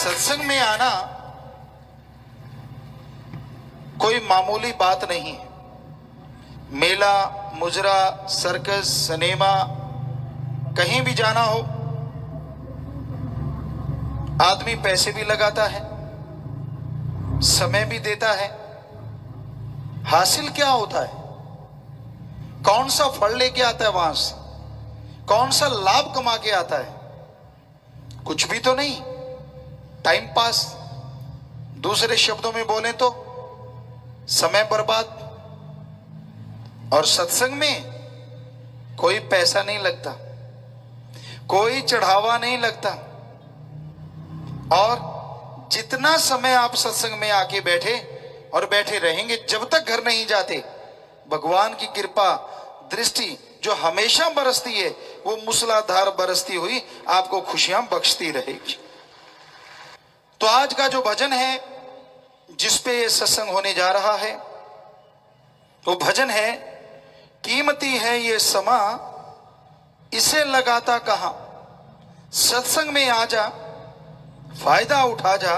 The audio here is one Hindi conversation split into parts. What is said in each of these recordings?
सत्संग में आना कोई मामूली बात नहीं है। मेला, मुजरा, सर्कस, सिनेमा, कहीं भी जाना हो, आदमी पैसे भी लगाता है, समय भी देता है। हासिल क्या होता है? कौन सा फल लेके आता है वहां से? कौन सा लाभ कमा के आता है? कुछ भी तो नहीं, टाइम पास। दूसरे शब्दों में बोले तो समय बर्बाद। और सत्संग में कोई पैसा नहीं लगता, कोई चढ़ावा नहीं लगता। और जितना समय आप सत्संग में आके बैठे और बैठे रहेंगे, जब तक घर नहीं जाते, भगवान की कृपा दृष्टि जो हमेशा बरसती है, वो मूसलाधार बरसती हुई आपको खुशियां बख्शती रहेगी। तो आज का जो भजन है जिस पे ये सत्संग होने जा रहा है, वो भजन है, कीमती है ये समा इसे लगाता कहां, सत्संग में आ जा फायदा उठा जा,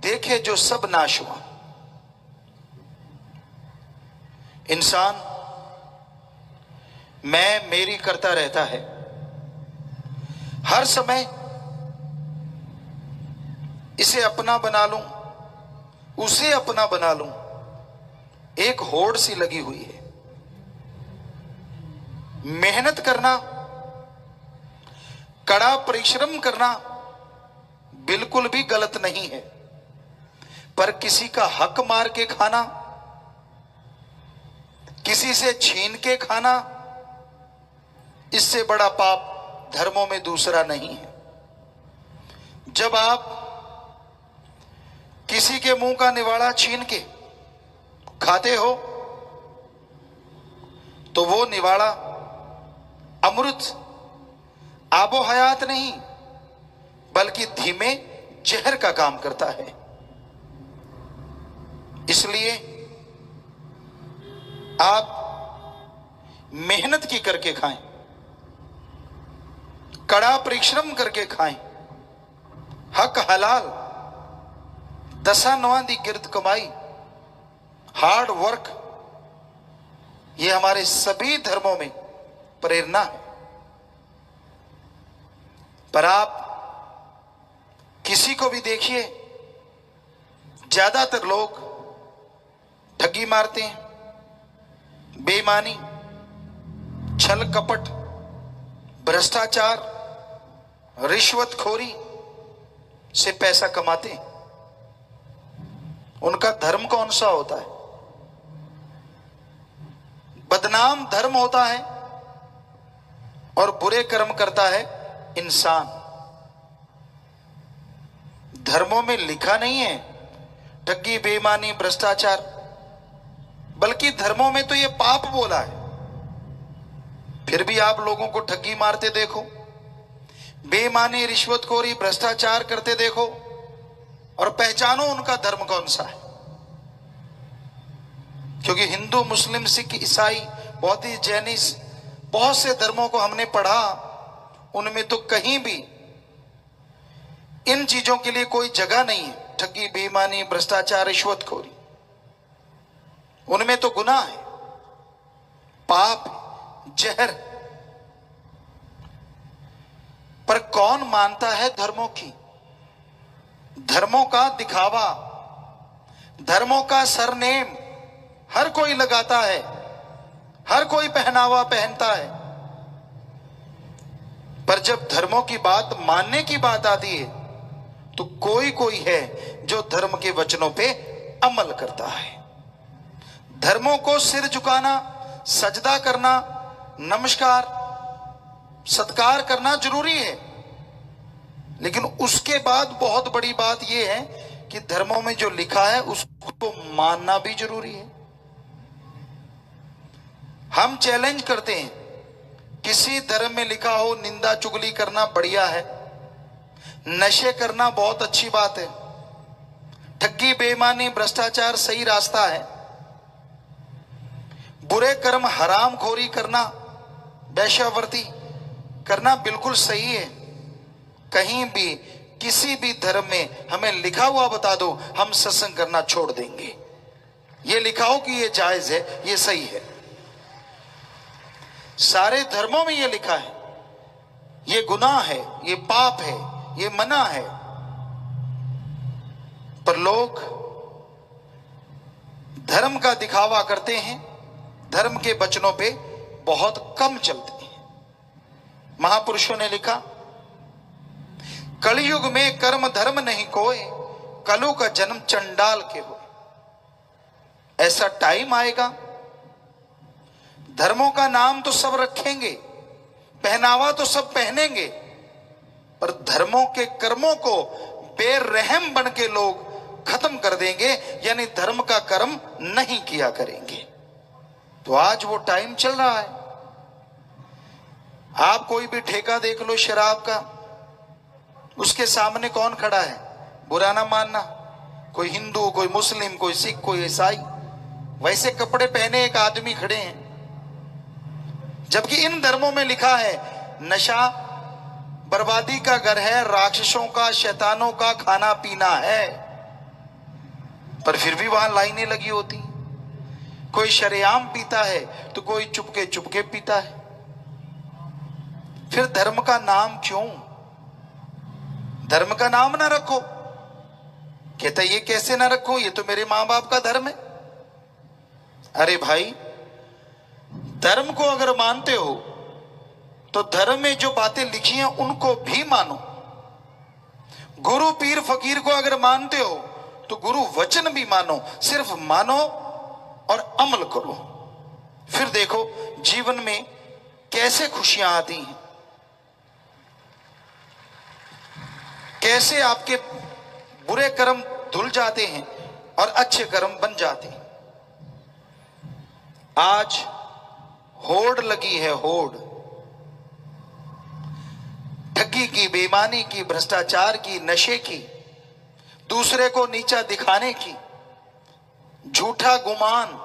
देखे जो सब नाश हुआ। इंसान मैं मेरी करता रहता है, हर समय इसे अपना बना लूं, उसे अपना बना लूं, एक होड़ सी लगी हुई है। मेहनत करना, कड़ा परिश्रम करना बिल्कुल भी गलत नहीं है, पर किसी का हक मार के खाना, किसी से छीन के खाना, इससे बड़ा पाप धर्मों में दूसरा नहीं है। जब आप किसी के मुंह का निवाड़ा छीन के खाते हो, तो वो निवाड़ा अमृत, आबो हयात नहीं, बल्कि धीमे जहर का काम करता है। इसलिए आप मेहनत की करके खाएं, कड़ा परिश्रम करके खाएं, हक हलाल, दसा नवां दी गिरद कमाई, हार्ड वर्क, ये हमारे सभी धर्मों में प्रेरणा है। पर आप किसी को भी देखिए, ज्यादातर लोग ठगी मारते हैं, बेईमानी, छल कपट, भ्रष्टाचार, रिश्वतखोरी से पैसा कमाते हैं। उनका धर्म कौन सा होता है? बदनाम धर्म होता है और बुरे कर्म करता है इंसान। धर्मों में लिखा नहीं है ठगी, बेईमानी, भ्रष्टाचार, बल्कि धर्मों में तो ये पाप बोला है। फिर भी आप लोगों को ठगी मारते देखो, बेईमानी, रिश्वतखोरी, भ्रष्टाचार करते देखो, और पहचानो उनका धर्म कौन सा है। क्योंकि हिंदू, मुस्लिम, सिख, ईसाई, बौद्ध, जैनिस, बहुत से धर्मों को हमने पढ़ा, उनमें तो कहीं भी इन चीजों के लिए कोई जगह नहीं है। ठगी, बेईमानी, भ्रष्टाचार, रिश्वतखोरी, उनमें तो गुनाह है, पाप, जहर। पर कौन मानता है धर्मों की? धर्मों का दिखावा, धर्मों का सरनेम हर कोई लगाता है, हर कोई पहनावा पहनता है। पर जब धर्मों की बात मानने की बात आती है, तो कोई कोई है जो धर्म के वचनों पे अमल करता है। धर्मों को सिर झुकाना, सजदा करना, नमस्कार, सत्कार करना जरूरी है, लेकिन उसके बाद बहुत बड़ी बात यह है कि धर्मों में जो लिखा है उसको मानना भी जरूरी है। हम चैलेंज करते हैं, किसी धर्म में लिखा हो निंदा चुगली करना बढ़िया है, नशे करना बहुत अच्छी बात है, ठगी, बेईमानी, भ्रष्टाचार सही रास्ता है, बुरे कर्म, हरामखोरी करना, वेश्यावृत्ति करना बिल्कुल सही है। कहीं भी किसी भी धर्म में हमें लिखा हुआ बता दो, हम सत्संग करना छोड़ देंगे। ये लिखा हो कि ये जायज है, ये सही है। सारे धर्मों में ये लिखा है, ये गुनाह है, ये पाप है, ये मना है। पर लोग धर्म का दिखावा करते हैं, धर्म के वचनों पे बहुत कम चलते हैं। महापुरुषों ने लिखा, कलयुग में कर्म धर्म नहीं कोय, कलु का जन्म चंडाल के हो। ऐसा टाइम आएगा, धर्मों का नाम तो सब रखेंगे, पहनावा तो सब पहनेंगे, पर धर्मों के कर्मों को बेरहम बन के लोग खत्म कर देंगे, यानी धर्म का कर्म नहीं किया करेंगे। तो आज वो टाइम चल रहा है। आप कोई भी ठेका देख लो शराब का, उसके सामने कौन खड़ा है? बुरा ना मानना, कोई हिंदू, कोई मुस्लिम, कोई सिख, कोई ईसाई, वैसे कपड़े पहने एक आदमी खड़े हैं। जबकि इन धर्मों में लिखा है नशा बर्बादी का घर है, राक्षसों का, शैतानों का खाना पीना है, पर फिर भी वहां लाइनें लगी होती। कोई शरेआम पीता है तो कोई चुपके चुपके पीता है। फिर धर्म का नाम क्यों? धर्म का नाम ना रखो। कहता ये कैसे ना रखो, ये तो मेरे मां बाप का धर्म है। अरे भाई, धर्म को अगर मानते हो तो धर्म में जो बातें लिखी हैं उनको भी मानो। गुरु पीर फकीर को अगर मानते हो तो गुरु वचन भी मानो। सिर्फ मानो और अमल करो, फिर देखो जीवन में कैसे खुशियां आती हैं, कैसे आपके बुरे कर्म धुल जाते हैं और अच्छे कर्म बन जाते हैं। आज होड़ लगी है, होड़, ठगी की, बेईमानी की, भ्रष्टाचार की, नशे की, दूसरे को नीचा दिखाने की, झूठा गुमान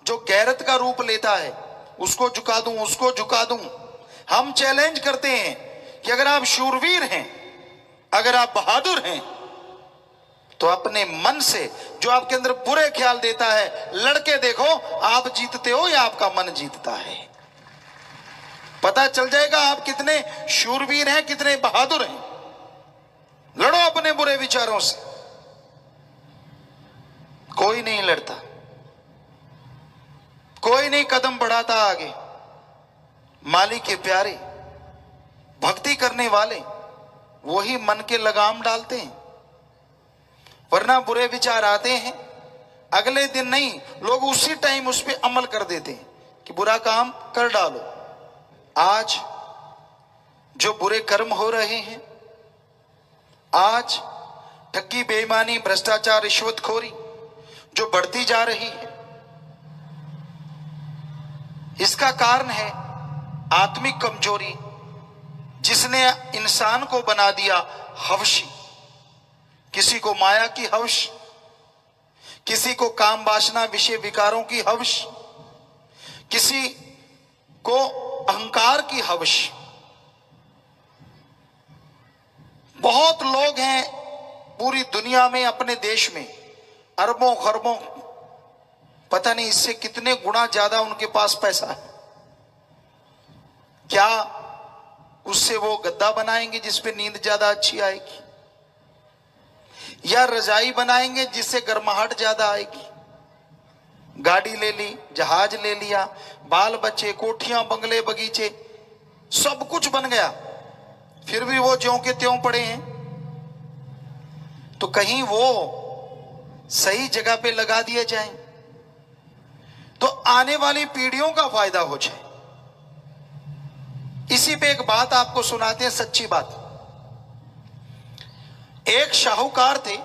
जो गैरत का रूप लेता है, उसको झुका दूं, उसको झुका दूं। हम चैलेंज करते हैं कि अगर आप शूरवीर हैं, अगर आप बहादुर हैं, तो अपने मन से जो आपके अंदर बुरे ख्याल देता है, लड़के देखो आप जीतते हो या आपका मन जीतता है। पता चल जाएगा आप कितने शूरवीर हैं, कितने बहादुर हैं। लड़ो अपने बुरे विचारों से। कोई नहीं लड़ता, कोई नहीं कदम बढ़ाता आगे। मालिक के प्यारे भक्ति करने वाले वही मन के लगाम डालते हैं, वरना बुरे विचार आते हैं, अगले दिन नहीं, लोग उसी टाइम उस पर अमल कर देते हैं कि बुरा काम कर डालो। आज जो बुरे कर्म हो रहे हैं, आज ठगी, बेईमानी, भ्रष्टाचार, रिश्वतखोरी जो बढ़ती जा रही है, इसका कारण है आत्मिक कमजोरी, जिसने इंसान को बना दिया हवशी। किसी को माया की हवश, किसी को काम वासना विषय विकारों की हवश, किसी को अहंकार की हवश। बहुत लोग हैं पूरी दुनिया में, अपने देश में अरबों खरबों, पता नहीं इससे कितने गुना ज्यादा उनके पास पैसा है। क्या उससे वो गद्दा बनाएंगे जिसपे नींद ज्यादा अच्छी आएगी, या रजाई बनाएंगे जिससे गर्माहट ज्यादा आएगी? गाड़ी ले ली, जहाज ले लिया, बाल बच्चे, कोठियां, बंगले, बगीचे, सब कुछ बन गया, फिर भी वो ज्यों के त्यों पड़े हैं। तो कहीं वो सही जगह पे लगा दिए जाएं तो आने वाली पीढ़ियों का फायदा हो जाए। इसी पे एक बात आपको सुनाते हैं, सच्ची बात। एक शाहूकार थे,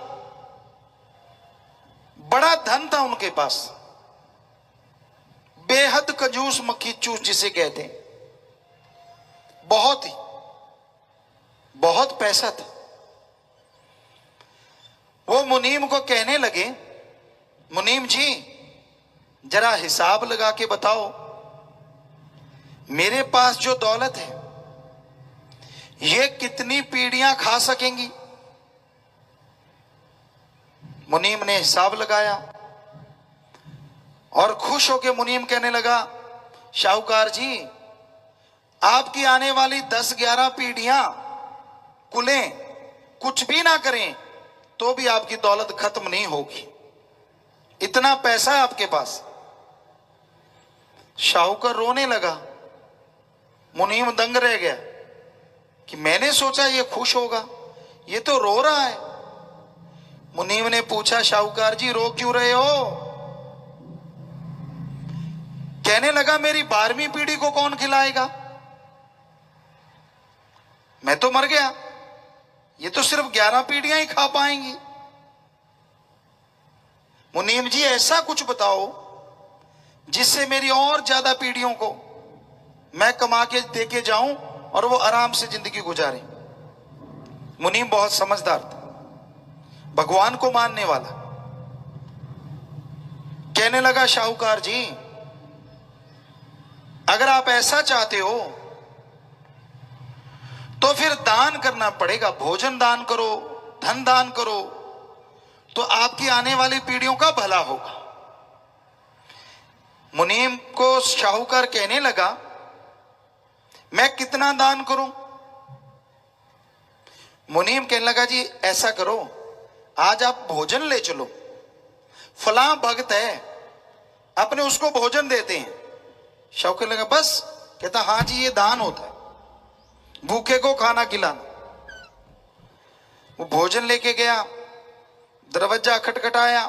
बड़ा धन था उनके पास, बेहद कंजूस मक्खी चूस जिसे कहते हैं, बहुत पैसा था। वो मुनीम को कहने लगे, मुनीम जी जरा हिसाब लगा के बताओ, मेरे पास जो दौलत है ये कितनी पीढ़ियां खा सकेंगी? मुनीम ने हिसाब लगाया और खुश होकर मुनीम कहने लगा, शाहूकार जी, आपकी आने वाली 10-11 पीढ़ियां कुलें कुछ भी ना करें तो भी आपकी दौलत खत्म नहीं होगी, इतना पैसा है आपके पास। शाहूकार रोने लगा। मुनीम दंग रह गया कि मैंने सोचा ये खुश होगा, ये तो रो रहा है। मुनीम ने पूछा, शाहूकार जी रो क्यों रहे हो? कहने लगा, मेरी 12वीं पीढ़ी को कौन खिलाएगा? मैं तो मर गया, ये तो सिर्फ 11 पीढ़ियां ही खा पाएंगी। मुनीम जी ऐसा कुछ बताओ जिससे मेरी और ज्यादा पीढ़ियों को मैं कमा के दे के जाऊं और वो आराम से जिंदगी गुजारे। मुनीम बहुत समझदार था, भगवान को मानने वाला। कहने लगा, शाहूकार जी अगर आप ऐसा चाहते हो तो फिर दान करना पड़ेगा, भोजन दान करो, धन दान करो, तो आपकी आने वाली पीढ़ियों का भला होगा। मुनीम को शाहूकार कहने लगा, मैं कितना दान करूं? मुनीम कहने लगा, जी ऐसा करो, आज आप भोजन ले चलो, फलां भक्त है, अपने उसको भोजन देते हैं। शाहूकार लगा, बस? कहता, हाँ जी ये दान होता है, भूखे को खाना खिलाना। वो भोजन लेके गया, दरवाजा खटखटाया,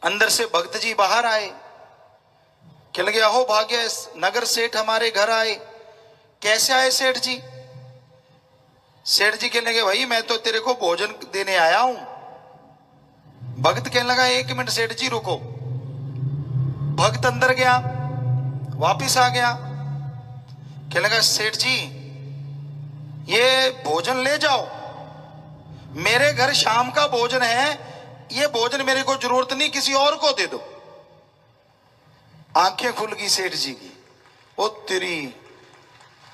अंदर से भक्त जी बाहर आए। कहने लगे, अहो भाग्य, नगर सेठ हमारे घर आए। कैसे आए सेठ जी? सेठ जी कहने लगे, भाई मैं तो तेरे को भोजन देने आया हूं। भक्त कहने लगा, 1 मिनट सेठ जी रुको। भक्त अंदर गया, वापिस आ गया। कहने लगा, सेठ जी ये भोजन ले जाओ, मेरे घर शाम का भोजन है, ये भोजन मेरे को जरूरत नहीं, किसी और को दे दो। आंखें खुल गई सेठ जी की। ओ तेरी,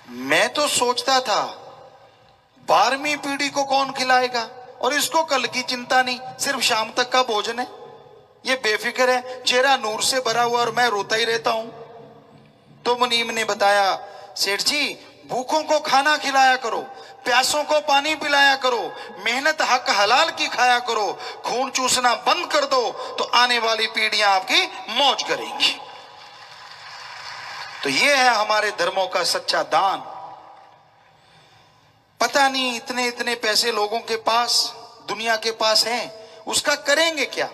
मैं तो सोचता था 12वीं पीढ़ी को कौन खिलाएगा, और इसको कल की चिंता नहीं, सिर्फ शाम तक का भोजन है, ये बेफिक्र है, चेहरा नूर से भरा हुआ और मैं रोता ही रहता हूं। तो मुनीम ने बताया, सेठ जी भूखों को खाना खिलाया करो, प्यासों को पानी पिलाया करो, मेहनत हक हलाल की खाया करो, खून चूसना बंद कर दो तो आने वाली पीढ़ियां आपकी मौज करेंगी। तो ये है हमारे धर्मों का सच्चा दान। पता नहीं इतने इतने पैसे लोगों के पास, दुनिया के पास हैं, उसका करेंगे क्या?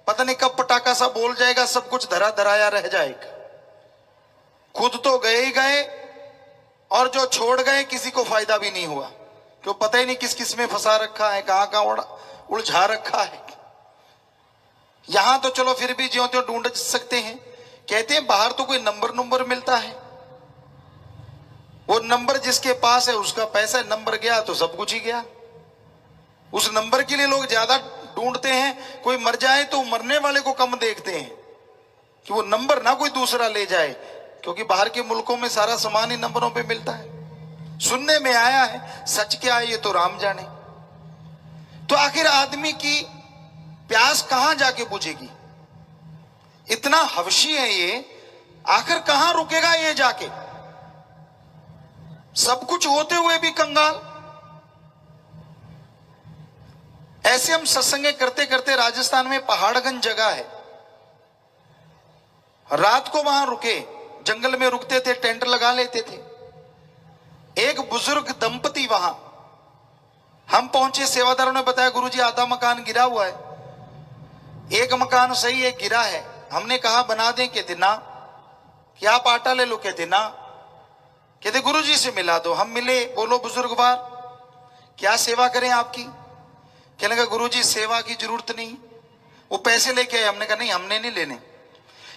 पता नहीं कब पटाखा सा बोल जाएगा, सब कुछ धरा धराया रह जाएगा। खुद तो गए ही गए, और जो छोड़ गए किसी को फायदा भी नहीं हुआ, क्यों पता ही नहीं किस किस में फंसा रखा है, कहां कहां उलझा रखा है। यहां तो चलो फिर भी ज्यों त्यों ढूंढ सकते हैं, कहते हैं बाहर तो कोई नंबर मिलता है, वो नंबर जिसके पास है उसका पैसा, नंबर गया तो सब कुछ ही गया। उस नंबर के लिए लोग ज्यादा ढूंढते हैं, कोई मर जाए तो मरने वाले को कम देखते हैं कि वो नंबर ना कोई दूसरा ले जाए, क्योंकि बाहर के मुल्कों में सारा सामान ही नंबरों पे मिलता है। सुनने में आया है, सच क्या है ये तो राम जाने। तो आखिर आदमी की प्यास कहां जाके बुझेगी? इतना हवशी है ये, आखिर कहां रुकेगा ये जाके? सब कुछ होते हुए भी कंगाल। ऐसे हम सत्संग करते करते राजस्थान में पहाड़गंज जगह है, रात को वहां रुके, जंगल में रुकते थे, टेंट लगा लेते थे। एक बुजुर्ग दंपति वहां, हम पहुंचे, सेवादारों ने बताया गुरुजी आधा मकान गिरा हुआ है, एक मकान सही है, गिरा है। हमने कहा बना दें, कहते ना। कि आप आटा ले लो, कहते ना। कहते गुरुजी से मिला दो। हम मिले, बोलो बुजुर्गवार क्या सेवा करें आपकी? कहने लगा गुरुजी सेवा की जरूरत नहीं, वो पैसे लेके आए। हमने कहा नहीं, हमने नहीं लेने।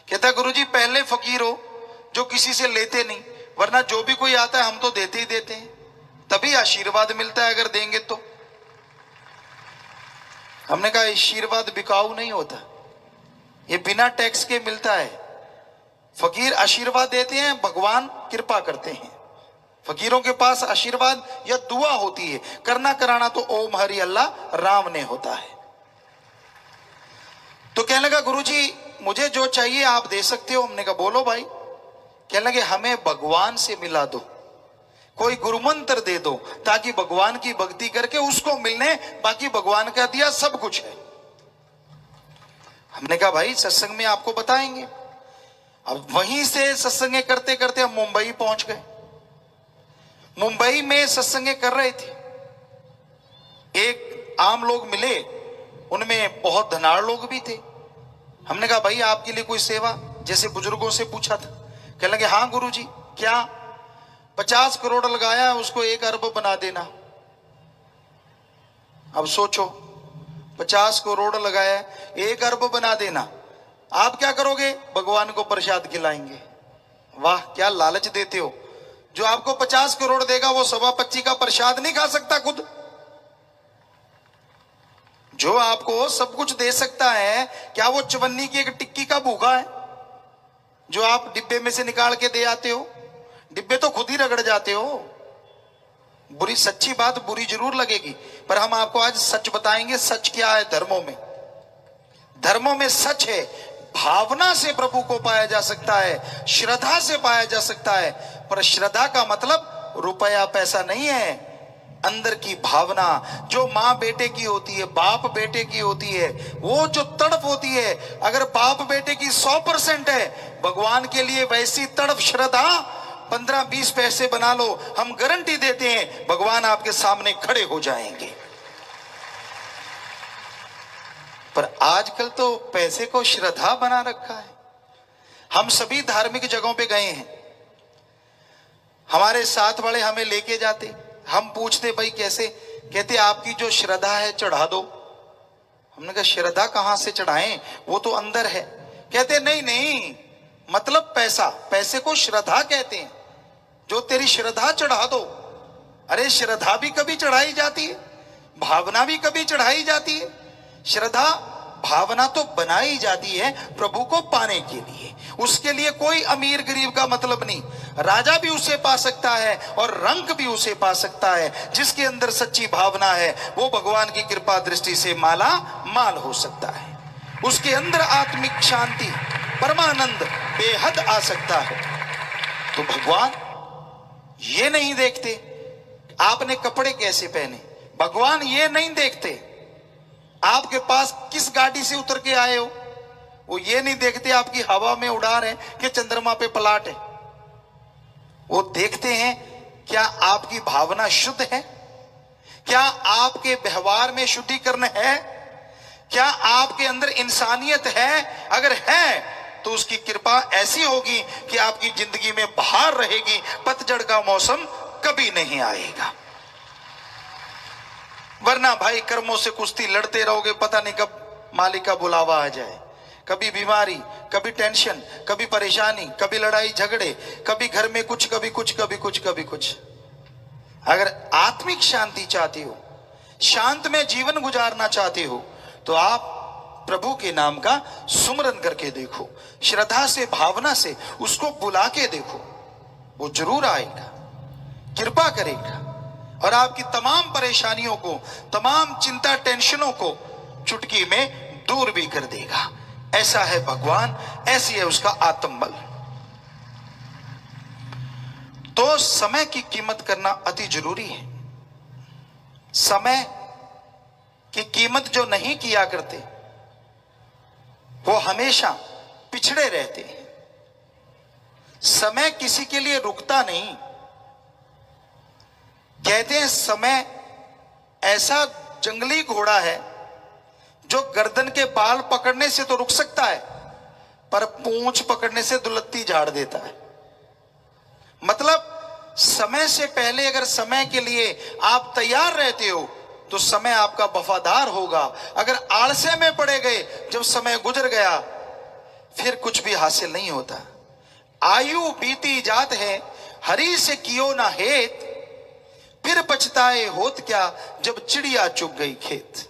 कहता गुरुजी पहले फकीर हो जो किसी से लेते नहीं, वरना जो भी कोई आता है हम तो देते ही देते हैं, तभी आशीर्वाद मिलता है अगर देंगे तो। हमने कहा आशीर्वाद बिकाऊ नहीं होता, ये बिना टैक्स के मिलता है। फकीर आशीर्वाद देते हैं, भगवान कृपा करते हैं। फकीरों के पास आशीर्वाद या दुआ होती है, करना कराना तो ओम हरि अल्लाह राम ने होता है। तो कहने लगा गुरुजी मुझे जो चाहिए आप दे सकते हो। हमने कहा बोलो भाई। कहने लगे हमें भगवान से मिला दो, कोई गुरुमंत्र दे दो ताकि भगवान की भक्ति करके उसको मिलने, बाकी भगवान का दिया सब कुछ है। हमने कहा भाई सत्संग में आपको बताएंगे। अब वहीं से सत्संग करते करते हम मुंबई पहुंच गए। मुंबई में सत्संग कर रहे थे, एक आम लोग मिले, उनमें बहुत धनाढ़ लोग भी थे। हमने कहा भाई आपके लिए कोई सेवा, जैसे बुजुर्गों से पूछा था। कहने लगे हाँ गुरुजी क्या? 50 करोड़ लगाया है, उसको 1 अरब बना देना। अब सोचो 50 करोड़ लगाया है, 1 अरब बना देना। आप क्या करोगे? भगवान को प्रसाद खिलाएंगे। वाह क्या लालच देते हो। जो आपको 50 करोड़ देगा वो 25 का प्रसाद नहीं खा सकता खुद। जो आपको सब कुछ दे सकता है, क्या वो 54 की एक टिक्की का भूखा है जो आप डिब्बे में से निकाल के दे आते हो? डिब्बे तो खुद ही रगड़ जाते हो। बुरी सच्ची बात बुरी जरूर लगेगी, पर हम आपको आज सच बताएंगे। सच क्या है धर्मों में? धर्मों में सच है, भावना से प्रभु को पाया जा सकता है, श्रद्धा से पाया जा सकता है। पर श्रद्धा का मतलब रुपया पैसा नहीं है, अंदर की भावना जो मां बेटे की होती है, बाप बेटे की होती है, वो जो तड़प होती है। अगर बाप बेटे की 100% है, भगवान के लिए वैसी तड़प श्रद्धा 15-20 पैसे बना लो, हम गारंटी देते हैं भगवान आपके सामने खड़े हो जाएंगे। पर आजकल तो पैसे को श्रद्धा बना रखा है। हम सभी धार्मिक जगहों पे गए हैं, हमारे साथ वाले हमें लेके जाते, हम पूछते भाई कैसे? कहते आपकी जो श्रद्धा है चढ़ा दो। हमने कहा श्रद्धा कहां से चढ़ाएं, वो तो अंदर है। कहते नहीं नहीं, मतलब पैसा, पैसे को श्रद्धा कहते हैं, जो तेरी श्रद्धा चढ़ा दो। अरे श्रद्धा भी कभी चढ़ाई जाती है, भावना भी कभी चढ़ाई जाती है। श्रद्धा भावना तो बनाई जाती है प्रभु को पाने के लिए। उसके लिए कोई अमीर गरीब का मतलब नहीं, राजा भी उसे पा सकता है और रंक भी उसे पा सकता है। जिसके अंदर सच्ची भावना है वो भगवान की कृपा दृष्टि से माला माल हो सकता है। उसके अंदर आत्मिक शांति परमानंद बेहद आ सकता है। तो भगवान ये नहीं देखते आपने कपड़े कैसे पहने, भगवान ये नहीं देखते आपके पास किस गाड़ी से उतर के आए हो, वो ये नहीं देखते आपकी हवा में उड़ान है कि चंद्रमा पे पलाट है। वो देखते हैं क्या आपकी भावना शुद्ध है, क्या आपके व्यवहार में शुद्धिकरण है, क्या आपके अंदर इंसानियत है। अगर है तो उसकी कृपा ऐसी होगी कि आपकी जिंदगी में बहार रहेगी, पतझड़ का मौसम कभी नहीं आएगा। वरना भाई कर्मों से कुश्ती लड़ते रहोगे, पता नहीं कब मालिक का बुलावा आ जाए। कभी बीमारी, कभी टेंशन, कभी परेशानी, कभी लड़ाई झगड़े, कभी घर में कुछ, कभी कुछ, कभी कुछ, कभी कुछ। अगर आत्मिक शांति चाहते हो, शांत में जीवन गुजारना चाहते हो, तो आप प्रभु के नाम का सुमरन करके देखो, श्रद्धा से भावना से उसको बुला के देखो, वो जरूर आएगा, कृपा करेगा और आपकी तमाम परेशानियों को, तमाम चिंता टेंशनों को चुटकी में दूर भी कर देगा। ऐसा है भगवान, ऐसी है उसका आत्मबल। तो समय की कीमत करना अति जरूरी है। समय की कीमत जो नहीं किया करते वो हमेशा पिछड़े रहते हैं। समय किसी के लिए रुकता नहीं। कहते हैं समय ऐसा जंगली घोड़ा है जो गर्दन के बाल पकड़ने से तो रुक सकता है, पर पूंछ पकड़ने से दुलत्ती झाड़ देता है। मतलब समय से पहले अगर समय के लिए आप तैयार रहते हो तो समय आपका वफादार होगा। अगर आलस्य में पड़े गए, जब समय गुजर गया फिर कुछ भी हासिल नहीं होता। आयु बीती जात है, हरि से कियो ना हेत, फिर पछताए होत क्या जब चिड़िया चुग गई खेत।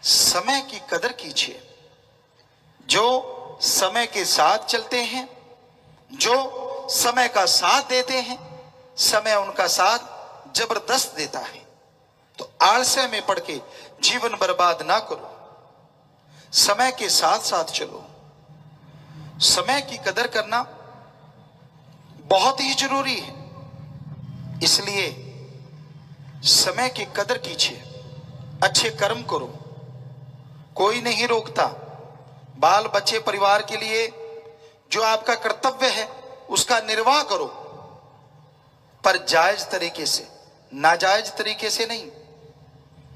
समय की कदर कीजिए। जो समय के साथ चलते हैं, जो समय का साथ देते हैं, समय उनका साथ जबरदस्त देता है। तो आलस्य में पड़ के जीवन बर्बाद ना करो। समय के साथ साथ चलो। समय की कदर करना बहुत ही जरूरी है, इसलिए समय की कदर कीजिए, अच्छे कर्म करो, कोई नहीं रोकता। बाल बच्चे परिवार के लिए जो आपका कर्तव्य है उसका निर्वाह करो, पर जायज तरीके से, नाजायज तरीके से नहीं।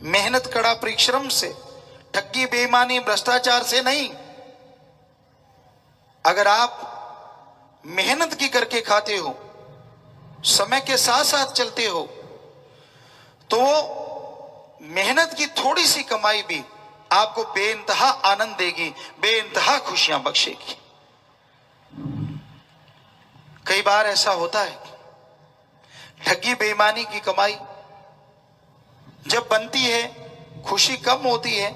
मेहनत कड़ा परिश्रम से, ठगी बेईमानी भ्रष्टाचार से नहीं। अगर आप मेहनत की करके खाते हो, समय के साथ साथ चलते हो, तो मेहनत की थोड़ी सी कमाई भी आपको बेइंतहा आनंद देगी, बेइंतहा खुशियां बख्शेगी। कई बार ऐसा होता है, ठगी बेईमानी की कमाई जब बनती है खुशी कम होती है,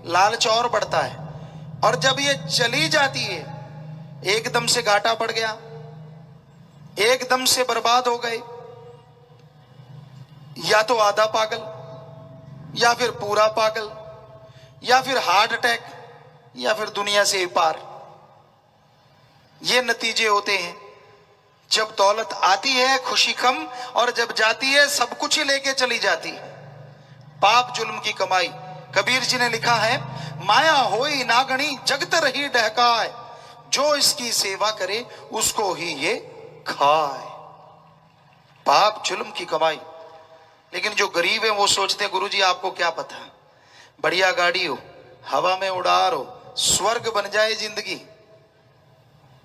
लालच और बढ़ता है, और जब ये चली जाती है एकदम से घाटा पड़ गया, एकदम से बर्बाद हो गए, या तो आधा पागल, या फिर पूरा पागल, या फिर हार्ट अटैक, या फिर दुनिया से पार। ये नतीजे होते हैं। जब दौलत आती है खुशी कम, और जब जाती है सब कुछ ही लेके चली जाती है। पाप जुल्म की कमाई, कबीर जी ने लिखा है, माया होई नागणी जगत रही डहकाए, जो इसकी सेवा करे उसको ही ये खाए। पाप जुल्म की कमाई। लेकिन जो गरीब है वो सोचते हैं, गुरुजी आपको क्या पता, बढ़िया गाड़ी हो, हवा में उड़ा रहो, स्वर्ग बन जाए जिंदगी।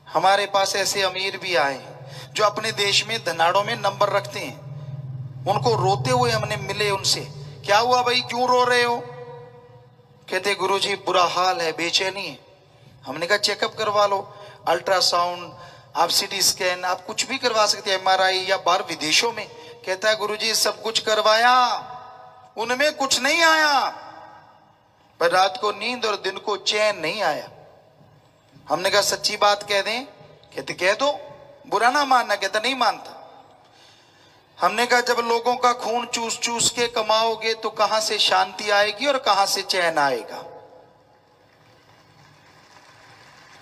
हमारे पास ऐसे अमीर भी आए जो अपने देश में धनाड़ों में नंबर रखते हैं। उनको रोते हुए हमने मिले, उनसे क्या हुआ भाई, क्यों रो रहे हो? कहते गुरुजी बुरा हाल है, बेचैनी है। हमने कहा चेकअप करवा लो, अल्ट्रासाउंड, आप सीटी स्कैन, आप कुछ भी करवा सकते हैं, एमआरआई, या बाहर विदेशों में। कहता है गुरुजी सब कुछ करवाया, उनमें कुछ नहीं आया, पर रात को नींद और दिन को चैन नहीं आया। हमने कहा सच्ची बात कह दें? कहते कह दो, बुरा ना मानना। कहता नहीं मानता। हमने कहा जब लोगों का खून चूस चूस के कमाओगे तो कहां से शांति आएगी और कहां से चैन आएगा?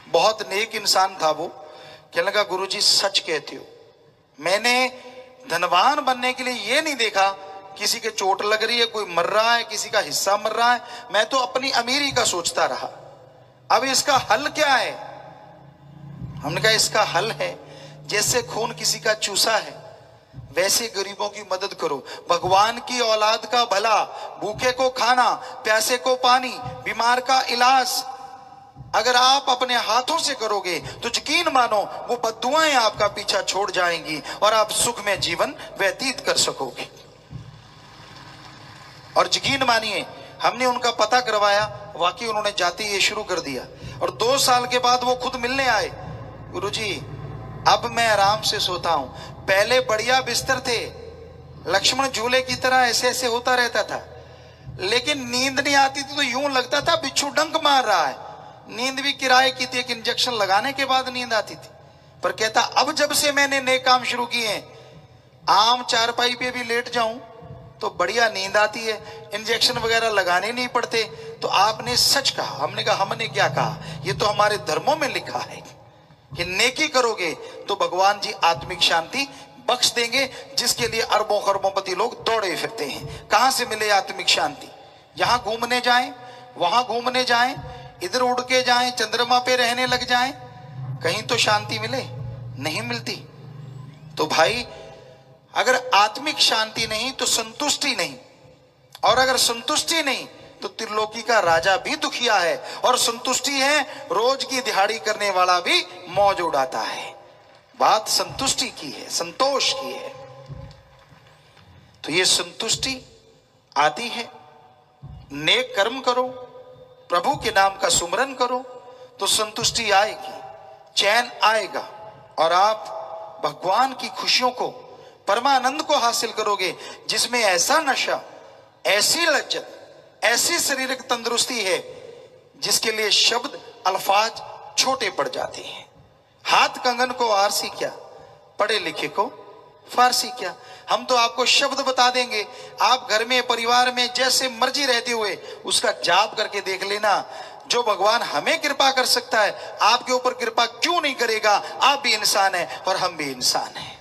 बहुत नेक इंसान था वो। कहने लगा गुरुजी सच कहते हो, मैंने धनवान बनने के लिए ये नहीं देखा किसी के चोट लग रही है, कोई मर रहा है, किसी का हिस्सा मर रहा है, मैं तो अपनी अमीरी का सोचता रहा। अब इसका हल क्या है? हमने कहा इसका हल है, जैसे खून किसी का चूसा है वैसे गरीबों की मदद करो। भगवान की औलाद का भला, भूखे को खाना, प्यासे को पानी, बीमार का इलाज अगर आप अपने हाथों से करोगे तो यकीन मानो वो बद्दुआएं आपका पीछा छोड़ जाएंगी और आप सुख में जीवन व्यतीत कर सकोगे। और यकीन मानिए हमने उनका पता करवाया, वाकई उन्होंने जाते ये शुरू कर दिया। और 2 साल के बाद वो खुद मिलने आए, गुरुजी अब मैं आराम से सोता हूं, पहले बढ़िया बिस्तर थे, लक्ष्मण झूले की तरह ऐसे ऐसे होता रहता था, लेकिन नींद नहीं आती थी तो यूं लगता था बिच्छू डंक मार रहा है। नींद भी किराए की थी, एक इंजेक्शन लगाने के बाद नींद आती थी। पर कहता अब जब से मैंने नए काम शुरू किए हैं, आम चारपाई पे भी लेट जाऊं तो बढ़िया नींद आती है, इंजेक्शन वगैरह लगाने नहीं पड़ते। तो आपने सच कहा। हमने कहा हमने क्या कहा? ये तो हमारे धर्मों में लिखा है कि नेकी करोगे तो भगवान जी आत्मिक शांति बख्श देंगे, जिसके लिए अरबों खरबोंपति लोग दौड़े फिरते हैं। कहां से मिले आत्मिक शांति? यहां घूमने जाएं, वहां घूमने जाएं, इधर उड़ के जाएं, चंद्रमा पे रहने लग जाएं, कहीं तो शांति मिले? नहीं मिलती। तो भाई अगर आत्मिक शांति नहीं तो संतुष्टि नहीं, और अगर संतुष्टि नहीं तो त्रिलोकी का राजा भी दुखिया है, और संतुष्टि है रोज की दिहाड़ी करने वाला भी मौज उड़ाता है। बात संतुष्टि की है, संतोष की है। तो ये संतुष्टि आती है, नेक कर्म करो, प्रभु के नाम का सुमरन करो तो संतुष्टि आएगी, चैन आएगा, और आप भगवान की खुशियों को, परमानंद को हासिल करोगे, जिसमें ऐसा नशा, ऐसी लज्जत, ऐसी शारीरिक तंदुरुस्ती है जिसके लिए शब्द अल्फाज छोटे पड़ जाते हैं। हाथ कंगन को आरसी क्या, पढ़े लिखे को फारसी क्या। हम तो आपको शब्द बता देंगे, आप घर में परिवार में जैसे मर्जी रहते हुए उसका जाप करके देख लेना, जो भगवान हमें कृपा कर सकता है, आपके ऊपर कृपा क्यों नहीं करेगा? आप भी इंसान हैं और हम भी इंसान हैं।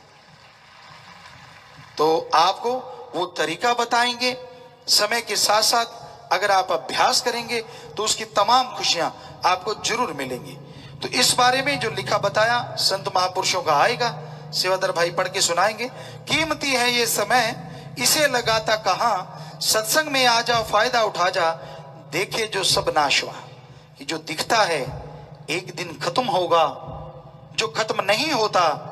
तो आपको वो तरीका बताएंगे। समय के साथ साथ अगर आप अभ्यास करेंगे तो उसकी तमाम खुशियां आपको जरूर मिलेंगी। तो इस बारे में जो लिखा बताया संत महापुरुषों का आएगा, सेवादार भाई पढ़ के सुनाएंगे। कीमती है ये समय, इसे लगाता कहां, सत्संग में आ जा फायदा उठा जा, देखे जो सब नाश हुआ। कि जो दिखता है एक दिन खत्म होगा, जो खत्म नहीं होता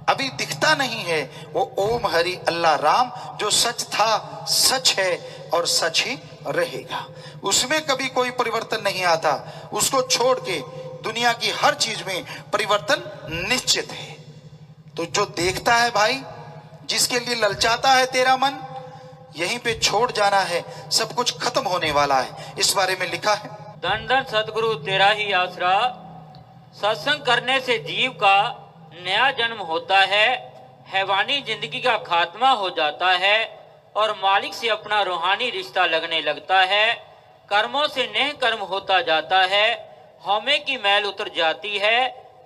अभी दिखता नहीं है, वो ओम हरि अल्लाह राम, जो सच था सच है और सच ही रहेगा। उसमें कभी कोई परिवर्तन नहीं आता। उसको छोड़ के दुनिया की हर चीज में परिवर्तन निश्चित है। तो जो देखता है भाई, जिसके लिए ललचाता है तेरा मन, यहीं पे छोड़ जाना है, सब कुछ खत्म होने वाला है। इस बारे में लिखा है, धन धन सतगुरु तेरा ही आसरा, सत्संग करने से जीव का नया जन्म होता है, हैवानी जिंदगी का खात्मा हो जाता है और मालिक से अपना रूहानी रिश्ता लगने लगता है। कर्मों से नेह कर्म होता जाता है, हौमे की मैल उतर जाती है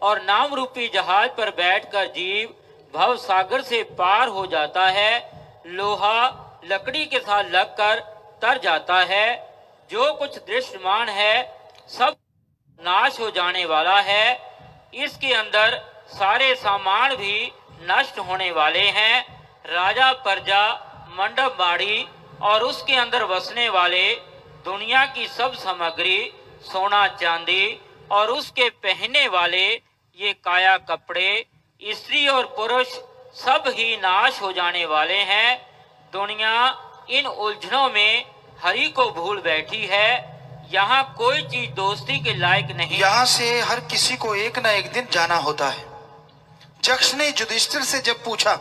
और नाम रूपी जहाज पर बैठकर जीव भव सागर से पार हो जाता है। लोहा लकड़ी के साथ लगकर तर जाता है। जो कुछ दृश्यमान है सब नाश हो जाने वाला है। इसके अंदर सारे सामान भी नष्ट होने वाले हैं। राजा प्रजा मंडप बाड़ी और उसके अंदर बसने वाले दुनिया की सब सामग्री, सोना चांदी और उसके पहनने वाले ये काया कपड़े, स्त्री और पुरुष सब ही नाश हो जाने वाले हैं। दुनिया इन उलझनों में हरि को भूल बैठी है। यहाँ कोई चीज दोस्ती के लायक नहीं। यहां से हर किसी को एक ना एक दिन जाना होता है। यक्ष ने युधिष्ठिर से जब पूछा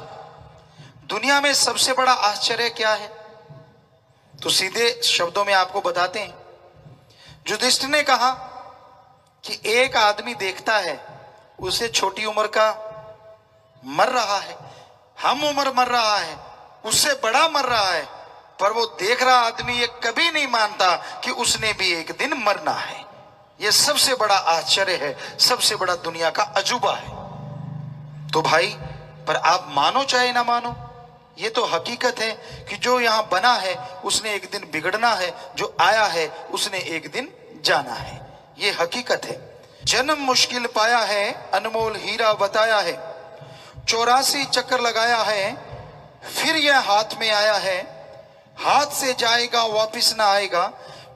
दुनिया में सबसे बड़ा आश्चर्य क्या है, तो सीधे शब्दों में आपको बताते हैं। युधिष्ठिर ने कहा कि एक आदमी देखता है उसे छोटी उम्र का मर रहा है, हम उम्र मर रहा है, उससे बड़ा मर रहा है, पर वो देख रहा आदमी ये कभी नहीं मानता कि उसने भी एक दिन मरना है। ये सबसे बड़ा आश्चर्य है, सबसे बड़ा दुनिया का अजूबा है। तो भाई, पर आप मानो चाहे ना मानो, ये तो हकीकत है कि जो यहां बना है उसने एक दिन बिगड़ना है, जो आया है उसने एक दिन जाना है। ये हकीकत है। जन्म मुश्किल पाया है, अनमोल हीरा बताया है, 84 चक्कर लगाया है, फिर यह हाथ में आया है, हाथ से जाएगा वापिस ना आएगा,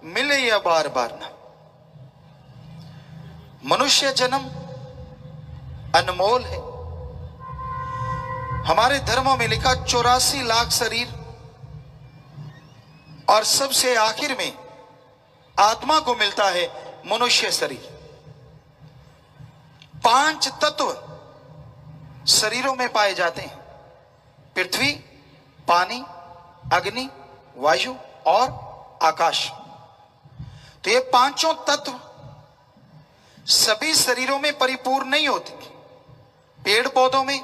मिले या बार बार ना। मनुष्य जन्म अनमोल है। हमारे धर्मों में लिखा 84 लाख शरीर और सबसे आखिर में आत्मा को मिलता है मनुष्य शरीर। 5 तत्व शरीरों में पाए जाते हैं, पृथ्वी, पानी, अग्नि, वायु और आकाश। तो ये पांचों तत्व सभी शरीरों में परिपूर्ण नहीं होते। पेड़ पौधों में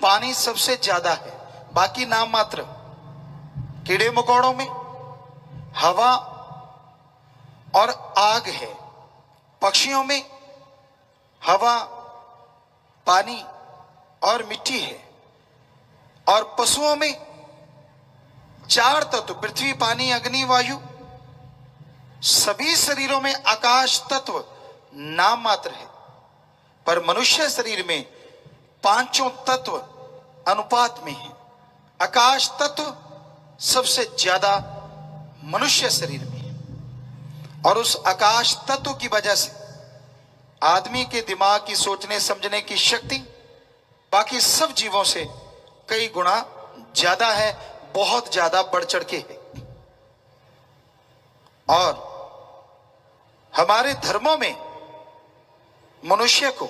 पानी सबसे ज्यादा है, बाकी नाम मात्र। कीड़े मकोड़ों में हवा और आग है, पक्षियों में हवा, पानी और मिट्टी है, और पशुओं में 4 तत्व पृथ्वी, पानी, अग्नि, वायु। सभी शरीरों में आकाश तत्व नाम मात्र है, पर मनुष्य शरीर में पांचों तत्व अनुपात में है। आकाश तत्व सबसे ज्यादा मनुष्य शरीर में है, और उस आकाश तत्व की वजह से आदमी के दिमाग की सोचने समझने की शक्ति बाकी सब जीवों से कई गुना ज्यादा है, बहुत ज्यादा बढ़ चढ़ के है। और हमारे धर्मों में मनुष्य को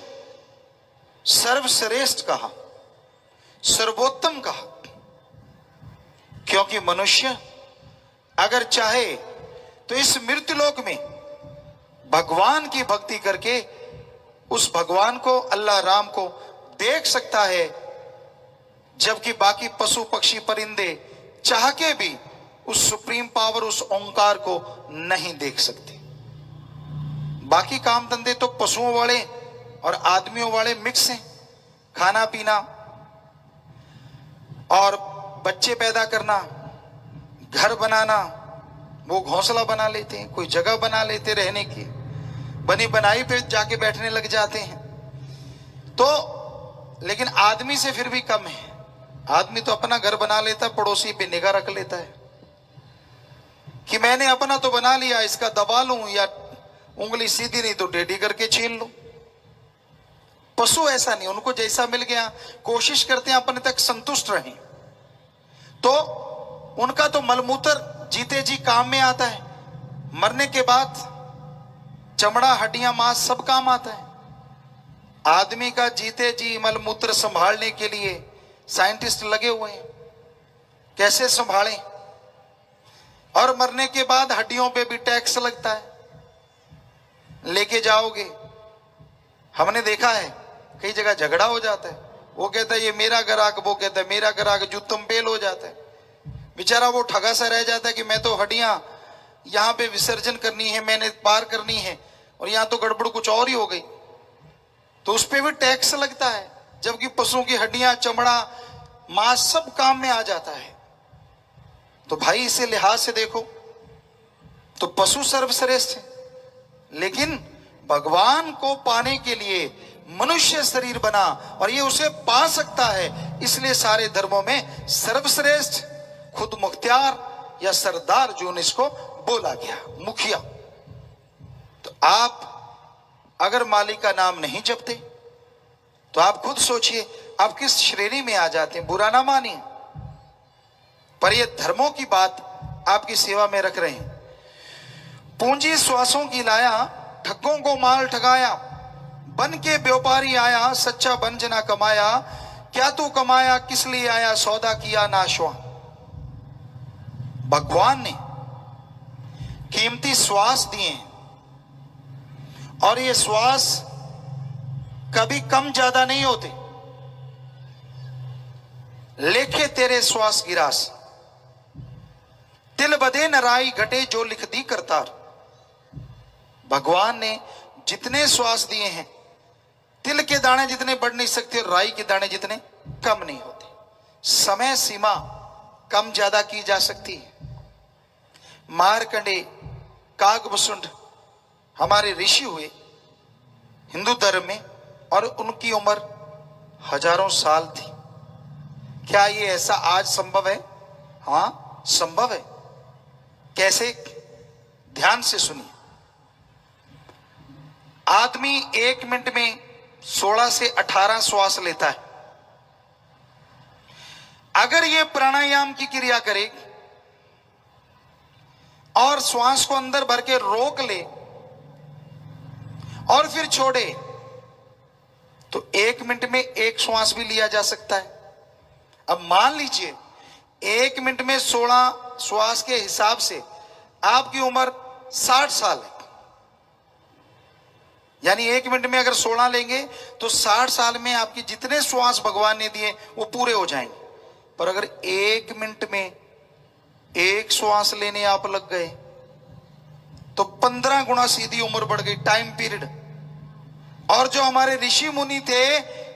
सर्वश्रेष्ठ कहा, सर्वोत्तम कहा, क्योंकि मनुष्य अगर चाहे तो इस मृत्युलोक में भगवान की भक्ति करके उस भगवान को, अल्लाह राम को देख सकता है, जबकि बाकी पशु पक्षी परिंदे चाह के भी उस सुप्रीम पावर, उस ओंकार को नहीं देख सकते। बाकी काम धंधे तो पशुओं वाले और आदमियों वाले मिक्स हैं। खाना पीना और बच्चे पैदा करना, घर बनाना, वो घोंसला बना लेते हैं, कोई जगह बना लेते रहने की, बनी बनाई पे जाके बैठने लग जाते हैं। तो लेकिन आदमी से फिर भी कम है। आदमी तो अपना घर बना लेता, पड़ोसी पे निगाह रख लेता है कि मैंने अपना तो बना लिया, इसका दबा लूं या उंगली सीधी नहीं तो टेढ़ी करके छीन लूं। पशु ऐसा नहीं, उनको जैसा मिल गया कोशिश करते हैं अपने तक संतुष्ट रहें। तो उनका तो मलमूत्र जीते जी काम में आता है, मरने के बाद चमड़ा हड्डियां मांस सब काम आता है। आदमी का जीते जी मलमूत्र संभालने के लिए साइंटिस्ट लगे हुए हैं, कैसे संभालें। और मरने के बाद हड्डियों पे भी टैक्स लगता है, लेके जाओगे। हमने देखा है कई जगह झगड़ा हो जाता है, वो कहता है ये मेरा ग्राहक, वो कहता है मेरा ग्राहक, जुत्तम पेल हो जाता है। बेचारा वो ठगा सा रह जाता है कि मैं तो हड्डियां यहां पे विसर्जन करनी है, मैंने पार करनी है, और यहां तो गड़बड़ कुछ और ही हो गई, तो उस पर भी टैक्स लगता है। जबकि पशुओं की हड्डियां, चमड़ा, मांस सब काम में आ जाता है। तो भाई इसे लिहाज से देखो तो पशु सर्वश्रेष्ठ है, लेकिन भगवान को पाने के लिए मनुष्य शरीर बना और ये उसे पा सकता है, इसलिए सारे धर्मों में सर्वश्रेष्ठ खुद मुख्तियार या सरदार जो इसको बोला गया, मुखिया। तो आप अगर मालिक का नाम नहीं जपते तो आप खुद सोचिए आप किस श्रेणी में आ जाते हैं। बुरा ना मानिए, पर ये धर्मों की बात आपकी सेवा में रख रहे हैं। पूंजी श्वासों की लाया, ठगों को माल ठगाया, बन के व्यापारी आया, सच्चा बन जना कमाया, क्या तू कमाया किस लिए आया, सौदा किया नाशवा। भगवान ने कीमती श्वास दिए और ये श्वास कभी कम ज्यादा नहीं होते। लेखे तेरे श्वास गिरास, तिल बदे नराई घटे जो लिख दी करतार। भगवान ने जितने श्वास दिए हैं, तिल के दाने जितने बढ़ नहीं सकते और राई के दाने जितने कम नहीं होते। समय सीमा कम ज्यादा की जा सकती है। मारकंडे, कागभूषुंड हमारे ऋषि हुए हिंदू धर्म में और उनकी उम्र हजारों साल थी। क्या ये ऐसा आज संभव है? हाँ संभव है। कैसे? ध्यान से सुनिए। आदमी 1 मिनट में 16 से 18 श्वास लेता है। अगर ये प्राणायाम की क्रिया करे और श्वास को अंदर भर के रोक ले और फिर छोड़े तो 1 मिनट में 1 श्वास भी लिया जा सकता है। अब मान लीजिए 1 मिनट में 16 श्वास के हिसाब से आपकी उम्र 60 साल है, यानी 1 मिनट में अगर 16 लेंगे तो 60 साल में आपके जितने श्वास भगवान ने दिए वो पूरे हो जाएंगे। पर अगर 1 मिनट में 1 श्वास लेने आप लग गए तो 15 गुना सीधी उम्र बढ़ गई, टाइम पीरियड। और जो हमारे ऋषि मुनि थे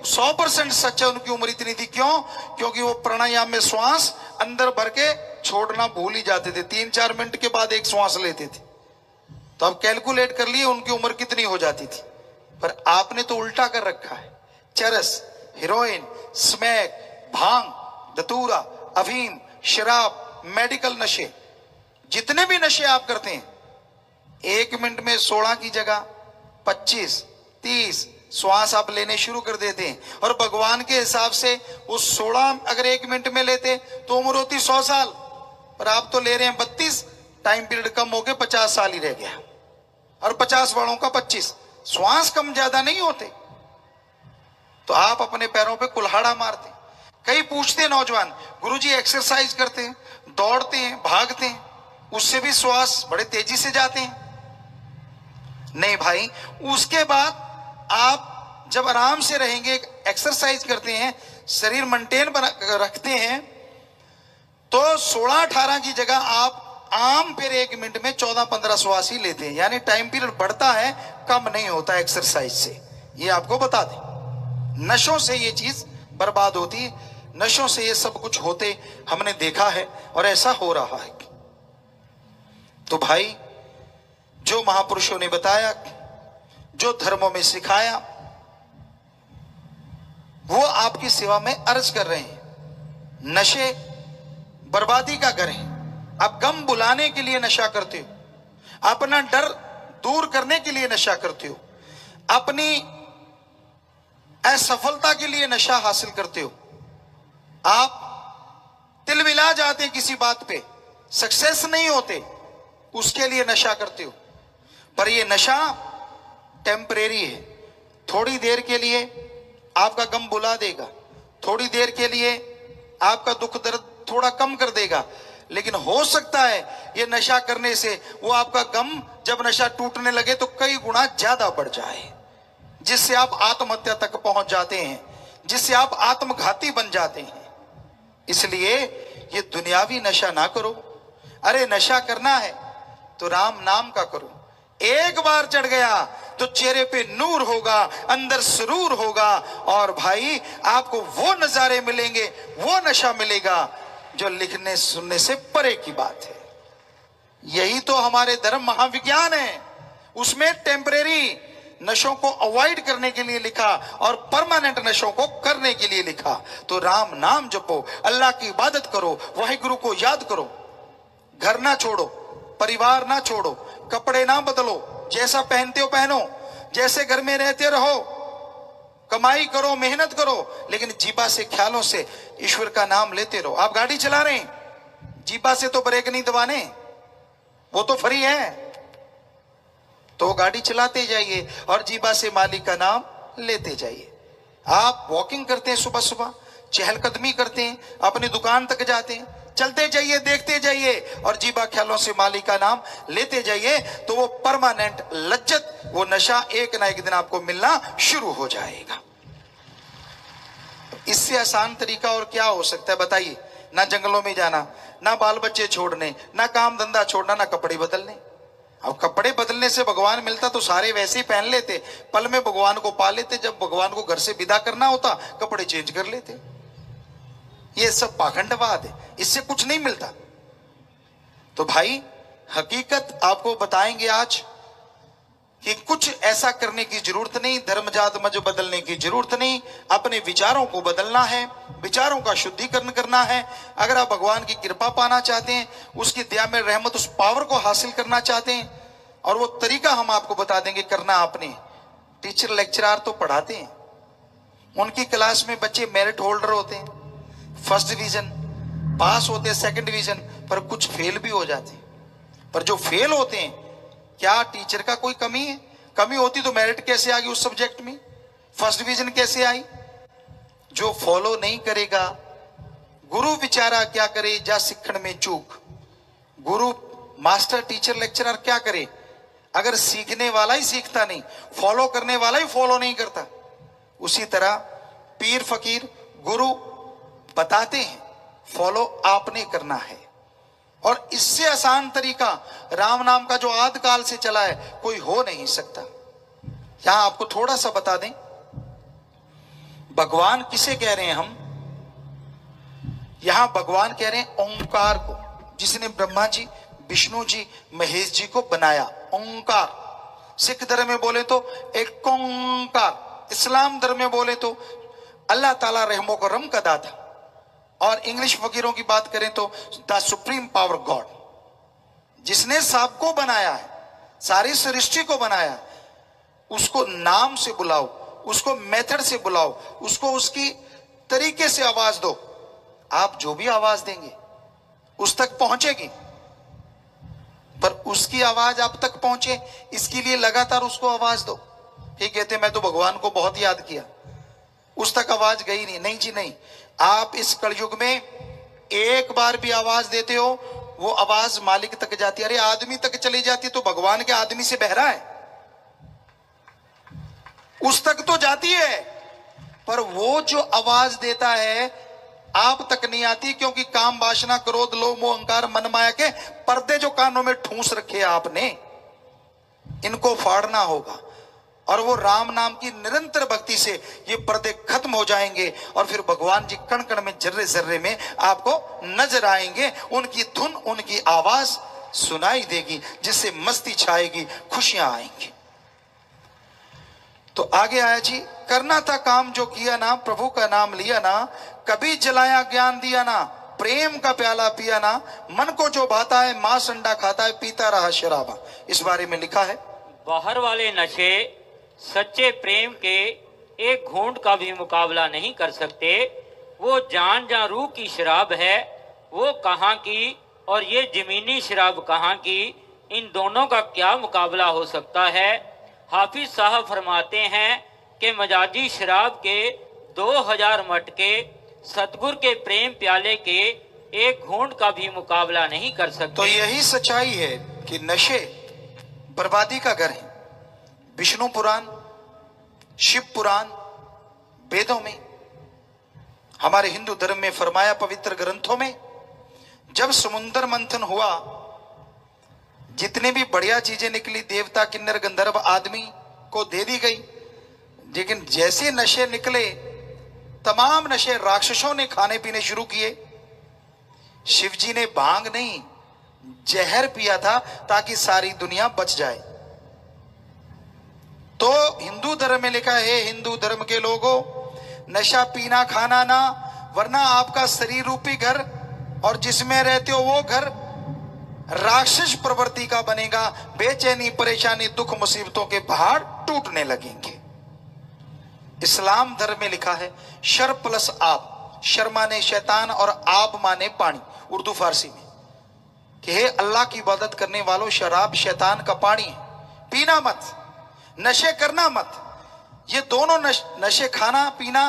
100% सच्चा उनकी उम्र इतनी थी। क्यों? क्योंकि वो प्राणायाम में श्वास अंदर भर के छोड़ना भूल ही जाते थे। 3-4 मिनट के बाद 1 श्वास लेते थे। तो अब कैलकुलेट कर लिए उनकी उम्र कितनी हो जाती थी। पर आपने तो उल्टा कर रखा है। चरस, हेरोइन, स्मैक, भांग, धतूरा, अफीम, शराब, मेडिकल नशे, जितने भी नशे आप करते हैं 1 मिनट में 16 की जगह 25-30 श्वास आप लेने शुरू कर देते हैं। और भगवान के हिसाब से उस 16 अगर 1 मिनट में लेते तो उम्र होती 100 साल, पर आप तो ले रहे हैं 32, टाइम पीरियड कम हो गया 50 साल ही रह गया। और 50 वालों का 25, श्वास कम ज्यादा नहीं होते। तो आप अपने पैरों पे कुल्हाड़ा मारते। कई पूछते हैं नौजवान, गुरुजी एक्सरसाइज करते हैं, दौड़ते हैं, भागते हैं, उससे भी श्वास बड़े तेजी से जाते हैं? नहीं भाई, उसके बाद आप जब आराम से रहेंगे, एक्सरसाइज करते हैं, शरीर मेंटेन रखते हैं, तो 16-18 की जगह आप आम फिर 1 मिनट में 14-15 श्वास ही लेते हैं, यानी टाइम पीरियड बढ़ता है, कम नहीं होता एक्सरसाइज से। ये आपको बता दें, नशों से ये चीज बर्बाद होती है, नशों से ये सब कुछ होते हमने देखा है और ऐसा हो रहा है। तो भाई, जो महापुरुषों ने बताया, जो धर्मों में सिखाया, वो आपकी सेवा में अर्ज कर रहे हैं। नशे बर्बादी का घर है। आप गम बुलाने के लिए नशा करते हो, अपना डर दूर करने के लिए नशा करते हो, अपनी असफलता के लिए नशा हासिल करते हो। आप तिलमिला जाते किसी बात पे, सक्सेस नहीं होते, उसके लिए नशा करते हो। पर ये नशा टेम्परेरी है, थोड़ी देर के लिए आपका गम बुला देगा, थोड़ी देर के लिए आपका दुख दर्द थोड़ा कम कर देगा, लेकिन हो सकता है ये नशा करने से वो आपका गम जब नशा टूटने लगे तो कई गुना ज्यादा बढ़ जाए, जिससे आप आत्महत्या तक पहुंच जाते हैं, जिससे आप आत्मघाती बन जाते हैं। इसलिए ये दुनियावी नशा ना करो। अरे नशा करना है तो राम नाम का करो। एक बार चढ़ गया तो चेहरे पे नूर होगा, अंदर सुरूर होगा, और भाई आपको वो नजारे मिलेंगे, वो नशा मिलेगा जो लिखने सुनने से परे की बात है। यही तो हमारे धर्म महाविज्ञान है। उसमें टेम्परेरी नशों को अवॉइड करने के लिए लिखा और परमानेंट नशों को करने के लिए लिखा। तो राम नाम जपो, अल्लाह की इबादत करो, वाहिगुरु को याद करो, घर ना छोड़ो, परिवार ना छोड़ो, कपड़े ना बदलो, जैसा पहनते हो पहनो, जैसे घर में रहते रहो, कमाई करो, मेहनत करो, लेकिन जीबा से, ख्यालों से ईश्वर का नाम लेते रहो। आप गाड़ी चला रहे हैं, जीबा से तो ब्रेक नहीं दबाने, वो तो फ्री है, तो गाड़ी चलाते जाइए और जीबा से मालिक का नाम लेते जाइए। आप वॉकिंग करते हैं, सुबह सुबह चहलकदमी करते हैं, अपनी दुकान तक जाते हैं, चलते जाइए, देखते जाइए और जीबा ख्यालों से मालिक का नाम लेते जाइए, तो वो परमानेंट लज्जत, वो नशा एक ना एक दिन आपको मिलना शुरू हो जाएगा। इससे आसान तरीका और क्या हो सकता है बताइए? ना जंगलों में जाना, ना बाल बच्चे छोड़ने, ना काम धंधा छोड़ना, ना कपड़े बदलने। अब कपड़े बदलने से भगवान मिलता तो सारे वैसे ही पहन लेते, पल में भगवान को पा लेते। जब भगवान को घर से विदा करना होता, कपड़े चेंज कर लेते। ये सब पाखंडवाद है, इससे कुछ नहीं मिलता। तो भाई हकीकत आपको बताएंगे आज कि कुछ ऐसा करने की जरूरत नहीं, धर्म जात मजहब बदलने की जरूरत नहीं, अपने विचारों को बदलना है, विचारों का शुद्धिकरण करना है। अगर आप भगवान की कृपा पाना चाहते हैं, उसकी दया में रहमत, उस पावर को हासिल करना चाहते हैं, और वो तरीका हम आपको बता देंगे करना आपने। टीचर लेक्चरर तो पढ़ाते हैं, उनकी क्लास में बच्चे मेरिट होल्डर होते हैं, फर्स्ट डिवीजन पास होते हैं, सेकंड डिवीजन, पर कुछ फेल भी हो जाते हैं। पर जो फेल होते हैं, क्या टीचर का कोई कमी है? कमी होती तो मेरिट कैसे आ गई उस सब्जेक्ट में, फर्स्ट डिवीजन कैसे आई? जो फॉलो नहीं करेगा, गुरु विचारा क्या करे जा सिखण में चूक। गुरु मास्टर टीचर लेक्चरर क्या करे अगर सीखने वाला ही सीखता नहीं, फॉलो करने वाला ही फॉलो नहीं करता? उसी तरह पीर फकीर गुरु बताते हैं, फॉलो आपने करना है। और इससे आसान तरीका राम नाम का जो आदिकाल से चला है कोई हो नहीं सकता। यहां आपको थोड़ा सा बता दें, भगवान किसे कह रहे हैं हम? यहां भगवान कह रहे हैं ओंकार को, जिसने ब्रह्मा जी, विष्णु जी, महेश जी को बनाया। ओंकार। सिख धर्म में बोले तो एक ओंकार, इस्लाम धर्म में बोले तो अल्लाह ताला रहमो करम का दाता, और इंग्लिश फकीरों की बात करें तो द सुप्रीम पावर गॉड। जिसने सबको बनाया है, सारी सृष्टि को बनाया, उसको नाम से बुलाओ, उसको मेथड से बुलाओ, उसको उसकी तरीके से आवाज दो। आप जो भी आवाज देंगे उस तक पहुंचेगी, पर उसकी आवाज आप तक पहुंचे इसके लिए लगातार उसको आवाज दो। ये कहते मैं तो भगवान को बहुत याद किया, उस तक आवाज गई नहीं। नहीं जी नहीं, आप इस कलयुग में एक बार भी आवाज देते हो, वो आवाज मालिक तक जाती है। अरे आदमी तक चली जाती तो भगवान के आदमी से बहरा है, उस तक तो जाती है। पर वो जो आवाज देता है आप तक नहीं आती, क्योंकि काम वासना क्रोध लोभ मोह अहंकार मन माया के पर्दे जो कानों में ठूंस रखे आपने, इनको फाड़ना होगा। और वो राम नाम की निरंतर भक्ति से ये पर्दे खत्म हो जाएंगे और फिर भगवान जी कण कण में जर्रे जर्रे में आपको नजर आएंगे। उनकी धुन उनकी आवाज सुनाई देगी, जिससे मस्ती छाएगी, खुशियां आएंगी। तो आगे आया जी, करना था काम जो किया ना, प्रभु का नाम लिया ना, कभी जलाया ज्ञान दिया ना, प्रेम का प्याला पिया ना, मन को जो भाता है मांस अंडा खाता है, पीता रहा शराबा। इस बारे में लिखा है, बाहर वाले नशे सच्चे प्रेम के एक घूंट का भी मुकाबला नहीं कर सकते। वो जान जा रूह की शराब है, वो कहाँ की और ये जमीनी शराब कहाँ की, इन दोनों का क्या मुकाबला हो सकता है। हाफिज साहब फरमाते हैं कि मजाजी शराब के 2000 मटके सतगुर के प्रेम प्याले के एक घूंट का भी मुकाबला नहीं कर सकते। तो यही सच्चाई है कि नशे बर्बादी का घर है। विष्णु पुराण, शिव पुराण, वेदों में, हमारे हिंदू धर्म में फरमाया, पवित्र ग्रंथों में, जब समुद्र मंथन हुआ, जितने भी बढ़िया चीजें निकली देवता किन्नर गंधर्व आदमी को दे दी गई, लेकिन जैसे नशे निकले तमाम नशे राक्षसों ने खाने पीने शुरू किए। शिव जी ने भांग नहीं जहर पिया था ताकि सारी दुनिया बच जाए। तो हिंदू धर्म में लिखा है, हिंदू धर्म के लोगों, नशा पीना खाना ना, वरना आपका शरीर रूपी घर और जिसमें रहते हो वो घर राक्षस प्रवृत्ति का बनेगा। बेचैनी परेशानी दुख मुसीबतों के पहाड़ टूटने लगेंगे। इस्लाम धर्म में लिखा है, शर प्लस आप, शर माने शैतान और आप माने पानी, उर्दू फारसी में, कि हे अल्लाह की इबादत करने वालों, शराब शैतान का पानी है, पीना मत, नशे करना मत। ये दोनों नशे खाना पीना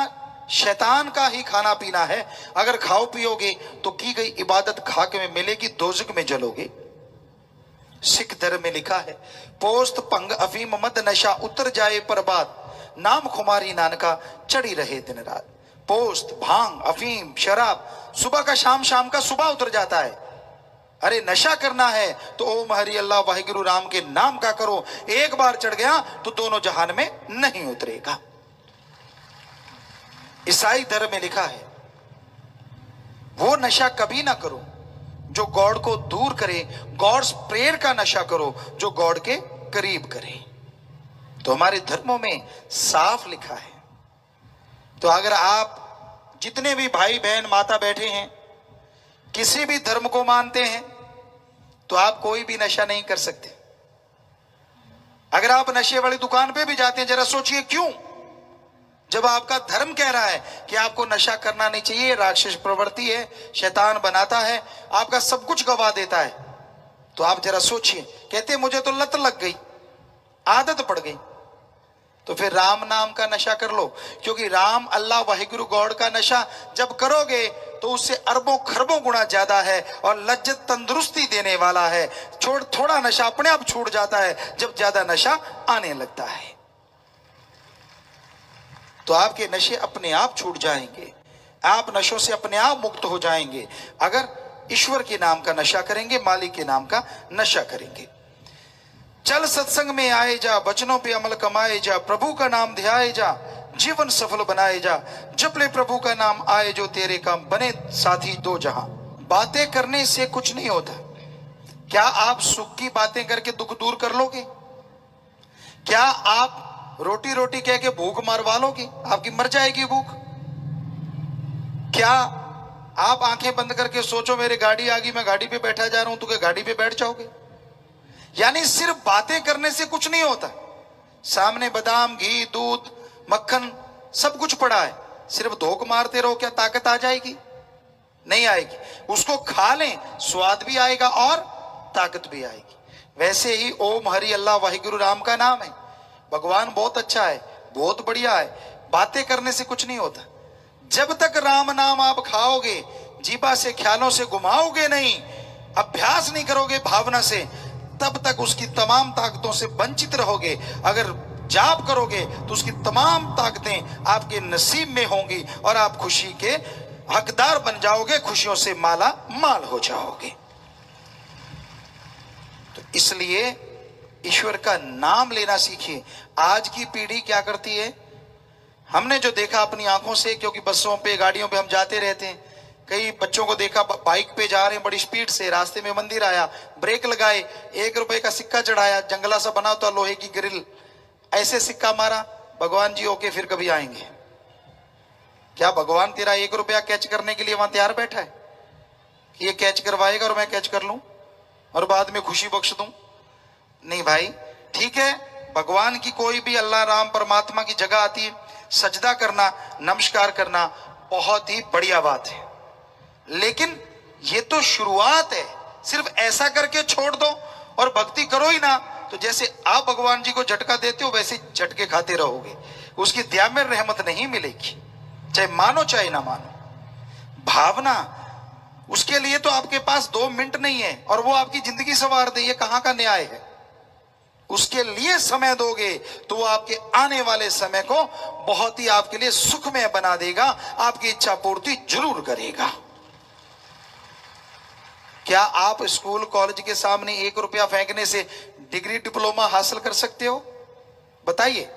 शैतान का ही खाना पीना है। अगर खाओ पियोगे तो की गई इबादत खाके में मिलेगी, दोजक में जलोगे। सिख धर्म में लिखा है, पोस्त पंग अफीम मद नशा उतर जाए पर बात, नाम खुमारी नानका चढ़ी रहे दिन रात। पोस्त भांग अफीम शराब सुबह का शाम, शाम का सुबह उतर जाता है। अरे नशा करना है तो ओम हरि अल्लाह वाहिगुरु राम के नाम का करो। एक बार चढ़ गया तो दोनों जहान में नहीं उतरेगा। ईसाई धर्म में लिखा है, वो नशा कभी ना करो जो गॉड को दूर करे, गॉड्स प्रेयर का नशा करो जो गॉड के करीब करे। तो हमारे धर्मों में साफ लिखा है। तो अगर आप जितने भी भाई बहन माता बैठे हैं, किसी भी धर्म को मानते हैं, तो आप कोई भी नशा नहीं कर सकते। अगर आप नशे वाली दुकान पे भी जाते हैं, जरा सोचिए क्यों? जब आपका धर्म कह रहा है कि आपको नशा करना नहीं चाहिए, राक्षस प्रवृत्ति है, शैतान बनाता है, आपका सब कुछ गवा देता है, तो आप जरा सोचिए। कहते मुझे तो लत लग गई, आदत पड़ गई, तो फिर राम नाम का नशा कर लो, क्योंकि राम अल्लाह वाहिगुरु गॉड का नशा जब करोगे तो उससे अरबों खरबों गुना ज्यादा है और लज्जत तंदुरुस्ती देने वाला है। थोड़ा नशा अपने आप छूट जाता है जब ज्यादा नशा आने लगता है। तो आपके नशे अपने आप छूट जाएंगे, आप नशों से अपने आप मुक्त हो जाएंगे अगर ईश्वर के नाम का नशा करेंगे, मालिक के नाम का नशा करेंगे। चल सत्संग में आए जा, वचनों पे अमल कमाए जा, प्रभु का नाम ध्याए जा, जीवन सफल बनाए जा, जप ले प्रभु का नाम आए जो तेरे काम बने साथी दो जहां। बातें करने से कुछ नहीं होता। क्या आप सुख की बातें करके दुख दूर कर लोगे? क्या आप रोटी रोटी कह के भूख मारवा लोगे? आपकी मर जाएगी भूख। क्या आप आंखें बंद करके सोचो मेरी गाड़ी आ गई, मैं गाड़ी पे बैठा जा रहा हूं, तो क्या गाड़ी पे बैठ जाओगे? यानी सिर्फ बातें करने से कुछ नहीं होता। सामने बादाम घी दूध मक्खन सब कुछ पड़ा है, सिर्फ धोख मारते रहो, क्या ताकत आ जाएगी? नहीं आएगी। उसको खा लें, स्वाद भी आएगा और ताकत भी आएगी। वैसे ही ओम हरि अल्लाह वाहिगुरु राम का नाम है, भगवान बहुत अच्छा है, बहुत बढ़िया है। बातें करने से कुछ नहीं होता। जब तक राम नाम आप खाओगे, जीभा से ख्यालों से घुमाओगे नहीं, अभ्यास नहीं करोगे भावना से, तब तक उसकी तमाम ताकतों से वंचित रहोगे। अगर जाप करोगे तो उसकी तमाम ताकतें आपके नसीब में होंगी और आप खुशी के हकदार बन जाओगे, खुशियों से माला माल हो जाओगे। तो इसलिए ईश्वर का नाम लेना सीखिए। आज की पीढ़ी क्या करती है, हमने जो देखा अपनी आंखों से, क्योंकि बसों पे गाड़ियों पे हम जाते रहते हैं, कई बच्चों को देखा बाइक पे जा रहे हैं बड़ी स्पीड से, रास्ते में मंदिर आया, ब्रेक लगाए, 1 रुपए का सिक्का चढ़ाया, जंगला सा बना होता लोहे की ग्रिल, ऐसे सिक्का मारा, भगवान जी ओके फिर कभी आएंगे। क्या भगवान तेरा 1 रुपया कैच करने के लिए वहां तैयार बैठा है कि ये कैच करवाएगा और मैं कैच कर लूं और बाद में खुशी बख्श दूं? नहीं भाई, ठीक है, भगवान की कोई भी, अल्लाह राम परमात्मा की जगह आती है, सजदा करना, नमस्कार करना बहुत ही बढ़िया बात है, लेकिन ये तो शुरुआत है। सिर्फ ऐसा करके छोड़ दो और भक्ति करो ही ना, तो जैसे आप भगवान जी को झटका देते हो वैसे झटके खाते रहोगे, उसकी दया में रहमत नहीं मिलेगी, चाहे मानो चाहे ना मानो। भावना, उसके लिए तो आपके पास 2 मिनट नहीं है और वो आपकी जिंदगी संवार दे, ये कहां का न्याय है? उसके लिए समय दोगे तो वो आपके आने वाले समय को बहुत ही आपके लिए सुखमय बना देगा, आपकी इच्छा पूर्ति जरूर करेगा। क्या आप स्कूल कॉलेज के सामने 1 रुपया फेंकने से डिग्री डिप्लोमा हासिल कर सकते हो? बताइए।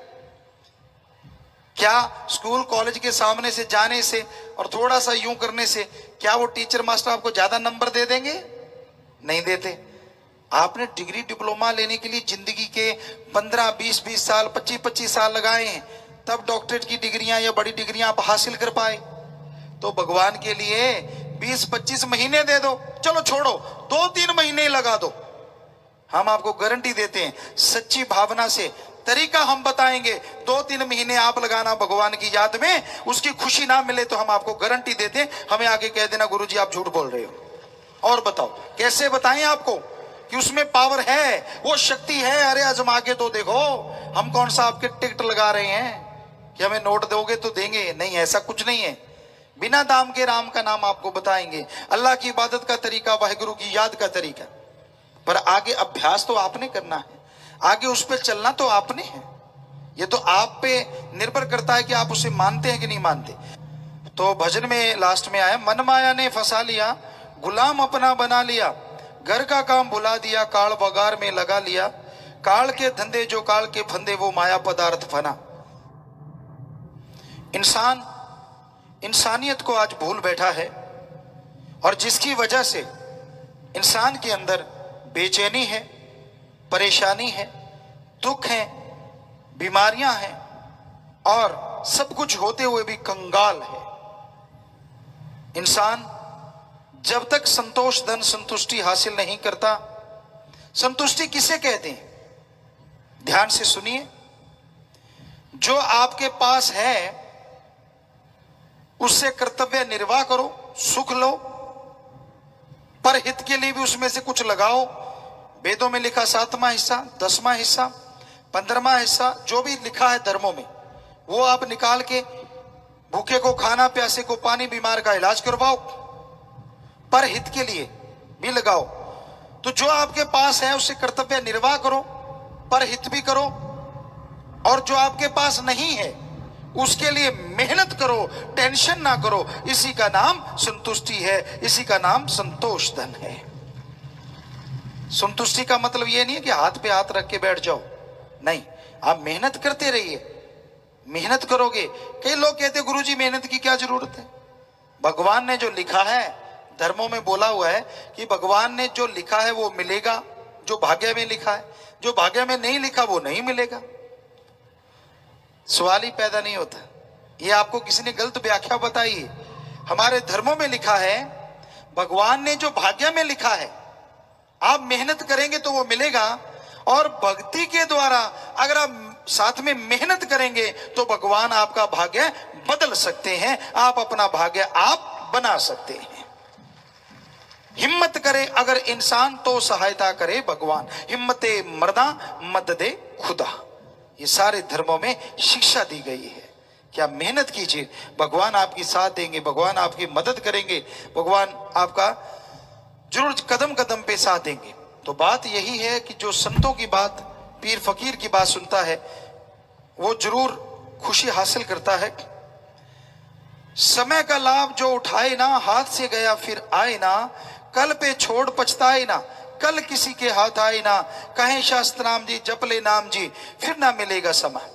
क्या स्कूल कॉलेज के सामने से जाने से और थोड़ा सा यूं करने से क्या वो टीचर मास्टर आपको ज्यादा नंबर दे देंगे? नहीं देते। आपने डिग्री डिप्लोमा लेने के लिए जिंदगी के 15, 20 साल, 25 साल लगाए हैं, तब डॉक्टरेट की डिग्रियां या बड़ी डिग्रियां आप हासिल कर पाए। तो भगवान के लिए 20-25 महीने दे दो, चलो छोड़ो, 2-3 महीने लगा दो, हम आपको गारंटी देते हैं, सच्ची भावना से तरीका हम बताएंगे, 2-3 महीने आप लगाना भगवान की याद में, उसकी खुशी ना मिले तो हम आपको गारंटी देते हैं, हमें आगे कह देना गुरुजी आप झूठ बोल रहे हो। और बताओ कैसे बताएं आपको कि उसमें पावर है, वो शक्ति है? अरे आजमा के तो देखो, हम कौन सा आपके टिकट लगा रहे हैं कि हमें नोट दोगे तो देंगे, नहीं, ऐसा कुछ नहीं है। बिना दाम के राम का नाम आपको बताएंगे, अल्लाह की इबादत का तरीका, वाहिगुरु की याद का तरीका, पर आगे अभ्यास तो आपने करना है, आगे उस पर चलना तो आपने है। ये तो आप पे निर्भर करता है कि आप उसे मानते हैं कि नहीं मानते। तो भजन में लास्ट में आया, मन माया ने फंसा लिया, गुलाम अपना बना लिया, घर का काम भुला दिया, काल बगार में लगा लिया, काल के धंधे जो काल के फंदे, वो माया पदार्थ फना। इंसान इंसानियत को आज भूल बैठा है और जिसकी वजह से इंसान के अंदर बेचैनी है, परेशानी है, दुख है, बीमारियां हैं और सब कुछ होते हुए भी कंगाल है। इंसान जब तक संतोष धन संतुष्टि हासिल नहीं करता, संतुष्टि किसे कहते हैं? ध्यान से सुनिए, जो आपके पास है उससे कर्तव्य निर्वाह करो, सुख लो, पर हित के लिए भी उसमें से कुछ लगाओ। वेदों में लिखा 7वां हिस्सा, 10वां हिस्सा, 15वां हिस्सा, जो भी लिखा है धर्मों में, वो आप निकाल के भूखे को खाना, प्यासे को पानी, बीमार का इलाज करवाओ, पर हित के लिए भी लगाओ। तो जो आपके पास है उससे कर्तव्य निर्वाह करो, पर हित भी करो, और जो आपके पास नहीं है उसके लिए मेहनत करो, टेंशन ना करो। इसी का नाम संतुष्टि है, इसी का नाम संतोष धन है। संतुष्टि का मतलब यह नहीं है कि हाथ पे हाथ रख के बैठ जाओ, नहीं, आप मेहनत करते रहिए, मेहनत करोगे। कई लोग कहते गुरुजी मेहनत की क्या जरूरत है? भगवान ने जो लिखा है, धर्मों में बोला हुआ है कि भगवान ने जो लिखा है वो मिलेगा, जो भाग्य में लिखा है, जो भाग्य में नहीं लिखा वो नहीं मिलेगा। सवाल ही पैदा नहीं होता। ये आपको किसी ने गलत व्याख्या बताई है। हमारे धर्मों में लिखा है, भगवान ने जो भाग्य में लिखा है, आप मेहनत करेंगे तो वो मिलेगा, और भक्ति के द्वारा अगर आप साथ में मेहनत करेंगे तो भगवान आपका भाग्य बदल सकते हैं, आप अपना भाग्य आप बना सकते हैं। हिम्मत करे अगर इंसान तो सहायता करे भगवान, हिम्मते मर्दा मददे खुदा। ये सारे धर्मों में शिक्षा दी गई है। क्या मेहनत कीजिए, भगवान आपकी साथ देंगे, भगवान आपकी मदद करेंगे, भगवान आपका जरूर कदम कदम पे साथ देंगे। तो बात यही है कि जो संतों की बात, पीर फकीर की बात सुनता है वो जरूर खुशी हासिल करता है। समय का लाभ जो उठाए ना, हाथ से गया फिर आए ना, कल पे छोड़ पछताए ना, कल किसी के हाथ आए ना, कहें शास्त्र नाम जी जप ले नाम जी, फिर ना मिलेगा समय।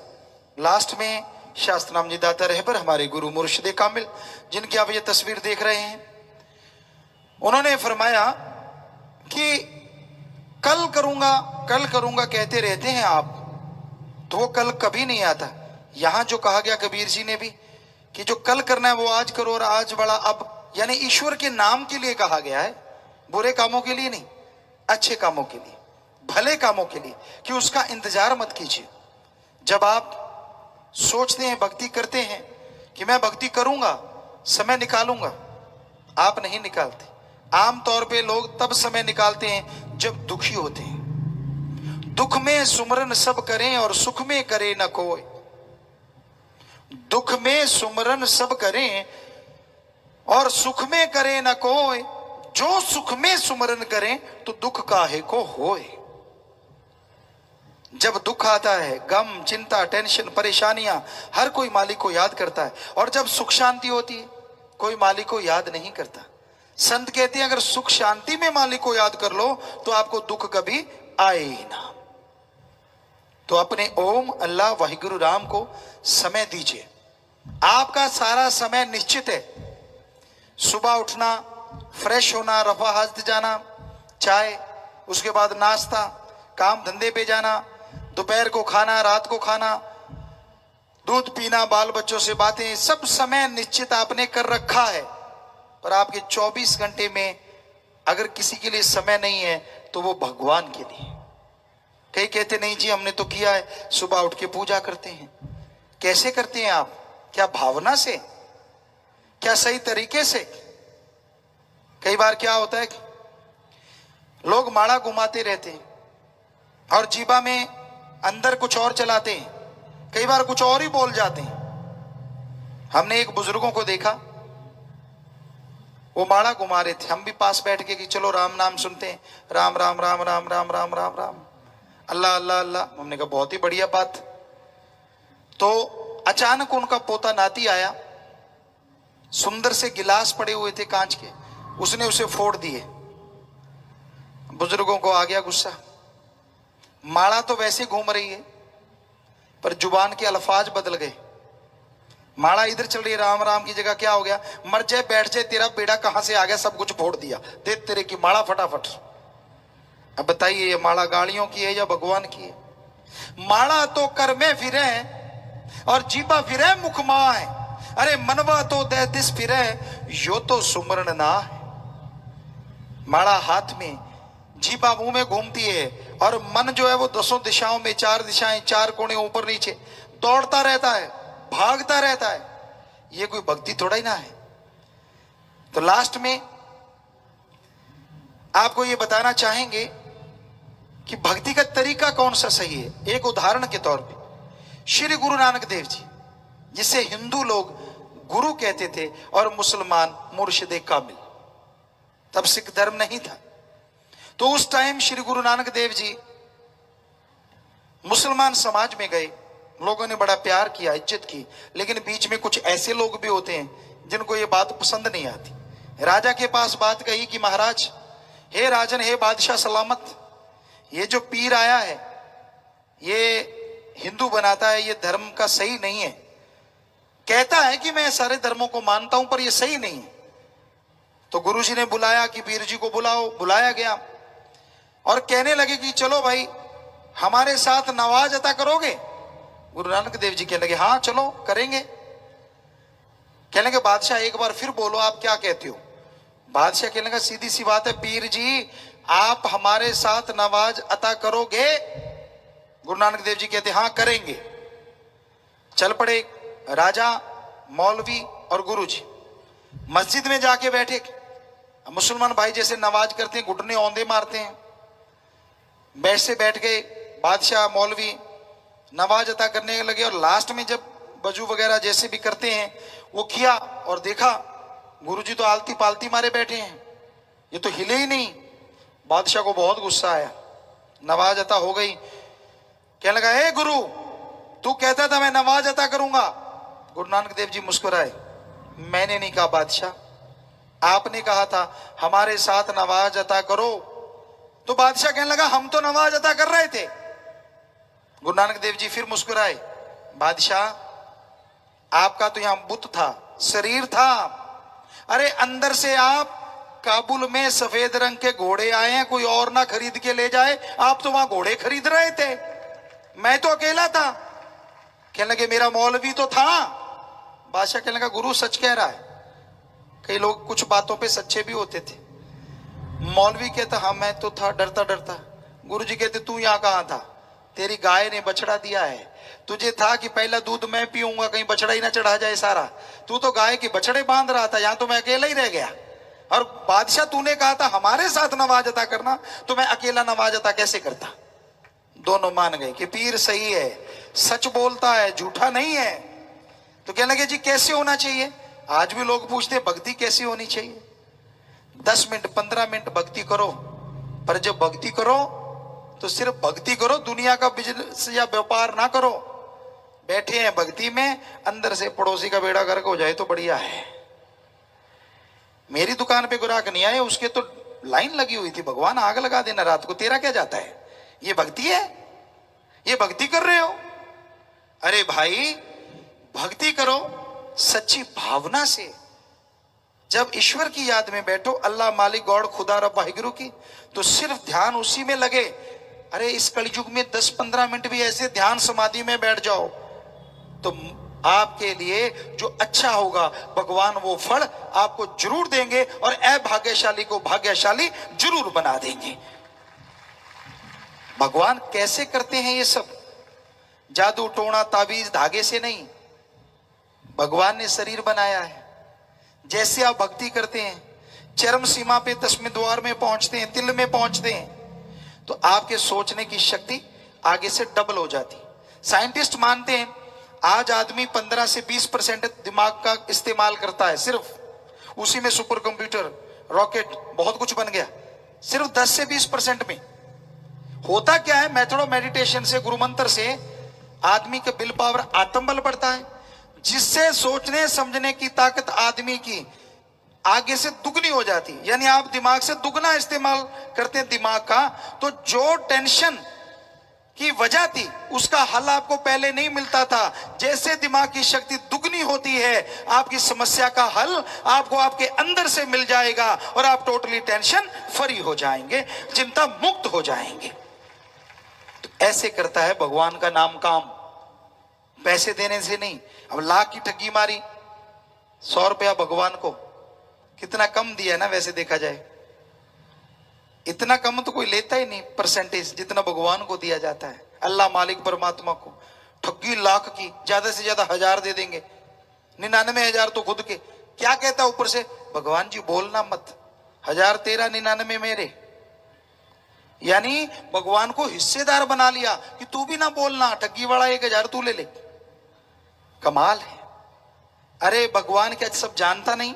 लास्ट में शास्त्र नाम जी दाता रहबर हमारे गुरु मुर्शिद कामिल, जिनकी आप ये तस्वीर देख रहे हैं, उन्होंने फरमाया कि कल करूंगा कहते रहते हैं आप, तो वो कल कभी नहीं आता। यहां जो कहा गया कबीर जी ने भी कि जो कल करना है वो आज करो, और आज बड़ा अब, यानी ईश्वर के नाम के लिए कहा गया है, बुरे कामों के लिए नहीं, अच्छे कामों के लिए, भले कामों के लिए, कि उसका इंतजार मत कीजिए। जब आप सोचते हैं, भक्ति करते हैं कि मैं भक्ति करूंगा, समय निकालूंगा, आप नहीं निकालते। आमतौर पे लोग तब समय निकालते हैं जब दुखी होते हैं। दुख में सुमरन सब करें और सुख में करे न कोई। दुख में सुमरन सब करें और सुख में करे न कोई, जो सुख में सुमरन करें तो दुख काहे को होए। जब दुख आता है, गम, चिंता, टेंशन, परेशानियां, हर कोई मालिक को याद करता है, और जब सुख शांति होती है कोई मालिक को याद नहीं करता। संत कहते हैं अगर सुख शांति में मालिक को याद कर लो तो आपको दुख कभी आए ही ना। तो अपने ओम अल्लाह वाहिगुरु राम को समय दीजिए। आपका सारा समय निश्चित है। सुबह उठना, फ्रेश होना, रफा हाजत जाना, चाय, उसके बाद नाश्ता, काम धंधे पे जाना, दोपहर को खाना, रात को खाना, दूध पीना, बाल बच्चों से बातें, सब समय निश्चित आपने कर रखा है। पर आपके 24 घंटे में अगर किसी के लिए समय नहीं है तो वो भगवान के लिए। कई कहते नहीं जी हमने तो किया है, सुबह उठ के पूजा करते हैं। कैसे करते हैं आप? क्या भावना से? क्या सही तरीके से? कई बार क्या होता है, लोग माड़ा घुमाते रहते हैं और जीबा में अंदर कुछ और चलाते हैं, कई बार कुछ और ही बोल जाते हैं। हमने एक बुजुर्गों को देखा, वो माड़ा घुमा रहे थे, हम भी पास बैठ के कि चलो राम नाम सुनते हैं, राम राम राम राम राम राम राम राम, अल्लाह अल्लाह अल्लाह। हमने कहा बहुत ही बढ़िया बात। तो अचानक उनका पोता नाती आया, सुंदर से गिलास पड़े हुए थे कांच के, उसने उसे फोड़ दिए। बुजुर्गों को आ गया गुस्सा। माड़ा तो वैसे घूम रही है पर जुबान के अल्फाज बदल गए। माड़ा इधर चल रही है, राम राम की जगह क्या हो गया, मर जाए बैठ जाए, तेरा बेड़ा कहां से आ गया, सब कुछ फोड़ दिया, दे तेरे की माड़ा फटाफट। अब बताइए ये माड़ा गाड़ियों की है या भगवान की है? माड़ा तो कर में फिरे और जीबा फिरे मुखमा है, अरे मनवा तो दे दिस फिरे, यो तो सुमरण ना है। माड़ा हाथ में, जीबा मुंह में घूमती है, और मन जो है वो 10 दिशाओं में, 4 दिशाएं, 4 कोने ऊपर नीचे दौड़ता रहता है, भागता रहता है। ये कोई भक्ति थोड़ा ही ना है। तो लास्ट में आपको ये बताना चाहेंगे कि भक्ति का तरीका कौन सा सही है। एक उदाहरण के तौर पे श्री गुरु नानक देव जी, जिसे हिंदू लोग गुरु कहते थे और मुसलमान मुर्शिद कामिल, तब सिख धर्म नहीं था। तो उस टाइम श्री गुरु नानक देव जी मुसलमान समाज में गए, लोगों ने बड़ा प्यार किया, इज्जत की, लेकिन बीच में कुछ ऐसे लोग भी होते हैं जिनको ये बात पसंद नहीं आती। राजा के पास बात कही कि महाराज, हे राजन, हे बादशाह सलामत, ये जो पीर आया है ये हिंदू बनाता है, ये धर्म का सही नहीं है, कहता है कि मैं सारे धर्मों को मानता हूं पर ये सही नहीं है। तो गुरुजी ने बुलाया कि पीर जी को बुलाओ। बुलाया गया और कहने लगे कि चलो भाई हमारे साथ नवाज अता करोगे? गुरु नानक देव जी कहने लगे हाँ चलो करेंगे। कहने लगे बादशाह एक बार फिर बोलो, आप क्या कहते हो? बादशाह कहने लगा सीधी सी बात है पीर जी, आप हमारे साथ नवाज अता करोगे? गुरु नानक देव जी कहते हाँ करेंगे। चल पड़े राजा, मौलवी और गुरुजी मस्जिद में जाके बैठे। मुसलमान भाई जैसे नवाज करते हैं, घुटने औंधे मारते हैं, वैसे बैठ गए। बादशाह मौलवी नवाज अता करने लगे और लास्ट में जब वजू वगैरह जैसे भी करते हैं वो किया और देखा गुरुजी तो आलती पालती मारे बैठे हैं, ये तो हिले ही नहीं। बादशाह को बहुत गुस्सा आया, नवाज अता हो गई। कहने लगा हे गुरु, तू कहता था मैं नवाज अता करूंगा। गुरु नानक देव जी मुस्कुराए, मैंने नहीं कहा बादशाह, आपने कहा था हमारे साथ नवाज अता करो। तो बादशाह कहने लगा हम तो नवाज अता कर रहे थे। गुरु नानक देव जी फिर मुस्कुराए, बादशाह आपका तो यहां बुत था, शरीर था। अरे अंदर से आप काबुल में सफेद रंग के घोड़े आए हैं, कोई और ना खरीद के ले जाए, आप तो वहां घोड़े खरीद रहे थे, मैं तो अकेला था। कहने लगे मेरा मौलवी तो था। बादशाह कहने लगा गुरु सच कह रहा है। कई लोग कुछ बातों पे सच्चे भी होते थे। मौलवी कहता हाँ मैं तो था, डरता डरता। गुरु जी कहते तू यहां कहां था, तेरी गाय ने बछड़ा दिया है, तुझे था कि पहला दूध मैं पीऊंगा, कहीं बछड़ा ही ना चढ़ा जाए सारा, तू तो गाय के बछड़े बांध रहा था, यहां तो मैं अकेला ही रह गया। और बादशाह तूने कहा था हमारे साथ नवाज अता करना, तो मैं अकेला नवाज अता कैसे करता। दोनों मान गए कि पीर सही है, सच बोलता है, झूठा नहीं है। तो कहने लगे जी कैसे होना चाहिए। आज भी लोग पूछते हैं भक्ति कैसी होनी चाहिए। 10 मिनट 15 मिनट भक्ति करो, पर जब भक्ति करो तो सिर्फ भक्ति करो, दुनिया का बिजनेस या व्यापार ना करो। बैठे हैं भक्ति में, अंदर से पड़ोसी का बेड़ा गर्क हो जाए तो बढ़िया है। मेरी दुकान पे ग्राहक नहीं आए, उसके तो लाइन लगी हुई थी, भगवान आग लगा देना रात को, तेरा क्या जाता है, ये भक्ति है, ये भक्ति कर रहे हो। अरे भाई भक्ति करो सच्ची भावना से। जब ईश्वर की याद में बैठो, अल्लाह मालिक गॉड खुदा रब वाहिगुरु की, तो सिर्फ ध्यान उसी में लगे। अरे इस कलयुग में 10-15 मिनट भी ऐसे ध्यान समाधि में बैठ जाओ तो आपके लिए जो अच्छा होगा भगवान वो फल आपको जरूर देंगे और अभाग्यशाली को भाग्यशाली जरूर बना देंगे। भगवान कैसे करते हैं ये सब, जादू टोना ताबीज धागे से नहीं। भगवान ने शरीर बनाया है, जैसे आप भक्ति करते हैं चरम सीमा पे 10वें द्वार में पहुंचते हैं, तिल में पहुंचते हैं, तो आपके सोचने की शक्ति आगे से डबल हो जाती। साइंटिस्ट मानते हैं आज आदमी 15 से 20% दिमाग का इस्तेमाल करता है, सिर्फ उसी में सुपर कंप्यूटर रॉकेट बहुत कुछ बन गया। सिर्फ 10 से 20% में होता क्या है, मेथड ऑफ मेडिटेशन से, गुरु मंत्र से आदमी का विल पावर आत्म बल बढ़ता है, जिससे सोचने समझने की ताकत आदमी की आगे से दुगनी हो जाती। यानी आप दिमाग से दुगना इस्तेमाल करते हैं दिमाग का, तो जो टेंशन की वजह थी उसका हल आपको पहले नहीं मिलता था। जैसे दिमाग की शक्ति दुगनी होती है, आपकी समस्या का हल आपको आपके अंदर से मिल जाएगा और आप टोटली टेंशन फ्री हो जाएंगे, चिंता मुक्त हो जाएंगे। तो ऐसे करता है भगवान का नाम काम, पैसे देने से नहीं। अब लाख की ठगी मारी, 100 रुपया भगवान को, कितना कम दिया ना वैसे देखा जाए, इतना कम तो कोई लेता ही नहीं परसेंटेज जितना भगवान को दिया जाता है। अल्लाह मालिक परमात्मा को ठगी लाख की, ज्यादा से ज्यादा 1000 दे देंगे, 99,000 तो खुद के। क्या कहता ऊपर से, भगवान जी बोलना मत, 1000 तेरा 99 मेरे। यानी भगवान को हिस्सेदार बना लिया कि तू भी ना बोलना, ठगी वाला 1000 तू ले ले। कमाल है। अरे भगवान क्या सब जानता नहीं,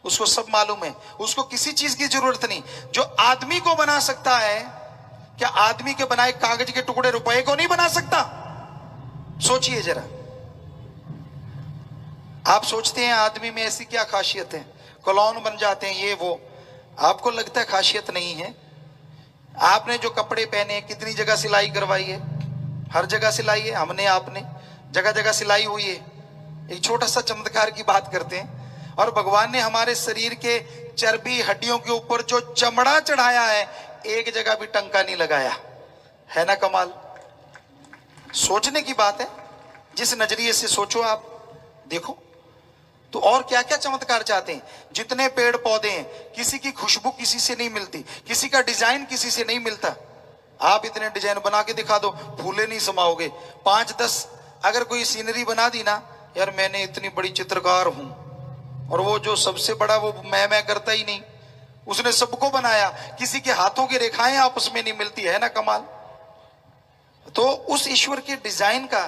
उसको सब मालूम है, उसको किसी चीज की जरूरत नहीं। जो आदमी को बना सकता है, क्या आदमी के बनाए कागज के टुकड़े रुपए को नहीं बना सकता? सोचिए जरा। आप सोचते हैं आदमी में ऐसी क्या खासियत है, कलौन बन जाते हैं ये वो। आपको लगता है खासियत नहीं है। आपने जो कपड़े पहने, कितनी जगह सिलाई करवाई है, हर जगह सिलाई है, हमने आपने जगह जगह सिलाई हुई है। एक छोटा सा चमत्कार की बात करते हैं, और भगवान ने हमारे शरीर के चर्बी हड्डियों के ऊपर जो चमड़ा चढ़ाया है, एक जगह भी टंका नहीं लगाया है ना। कमाल, सोचने की बात है। जिस नजरिए से सोचो आप, देखो तो और क्या क्या चमत्कार चाहते हैं। जितने पेड़ पौधे हैं, किसी की खुशबू किसी से नहीं मिलती, किसी का डिजाइन किसी से नहीं मिलता। आप इतने डिजाइन बना के दिखा दो, फूले नहीं समाओगे। 5-10 अगर कोई सीनरी बना दी ना, यार मैंने इतनी बड़ी चित्रकार हूं, और वो जो सबसे बड़ा वो मैं करता ही नहीं, उसने सबको बनाया, किसी के हाथों की रेखाएं आपस में नहीं मिलती है ना। कमाल। तो उस ईश्वर के डिजाइन का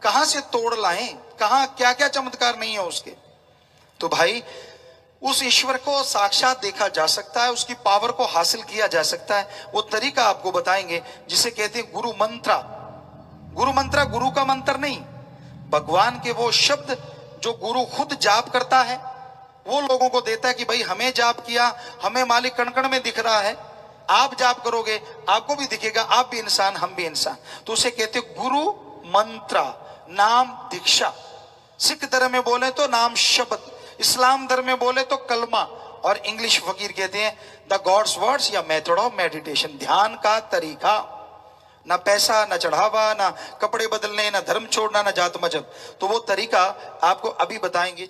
कहां से तोड़ लाएं, कहां क्या क्या चमत्कार नहीं है उसके। तो भाई उस ईश्वर को साक्षात देखा जा सकता है, उसकी पावर को हासिल किया जा सकता है। वो तरीका आपको बताएंगे जिसे कहते हैं गुरु मंत्रा। गुरु मंत्रा गुरु का मंत्र नहीं, भगवान के वो शब्द जो गुरु खुद जाप करता है वो लोगों को देता है कि भाई हमें जाप किया, हमें मालिक कण कण में दिख रहा है, आप जाप करोगे आपको भी दिखेगा, आप भी इंसान हम भी इंसान। तो उसे कहते गुरु मंत्र, नाम दीक्षा। सिख धर्म में बोले तो नाम शब्द, इस्लाम धर्म में बोले तो कलमा, और इंग्लिश फकीर कहते हैं द गॉड्स वर्ड्स या मेथड ऑफ मेडिटेशन, ध्यान का तरीका। ना पैसा, ना चढ़ावा, ना कपड़े बदलने, ना धर्म छोड़ना, ना जात मजहब। तो वो तरीका आपको अभी बताएंगे।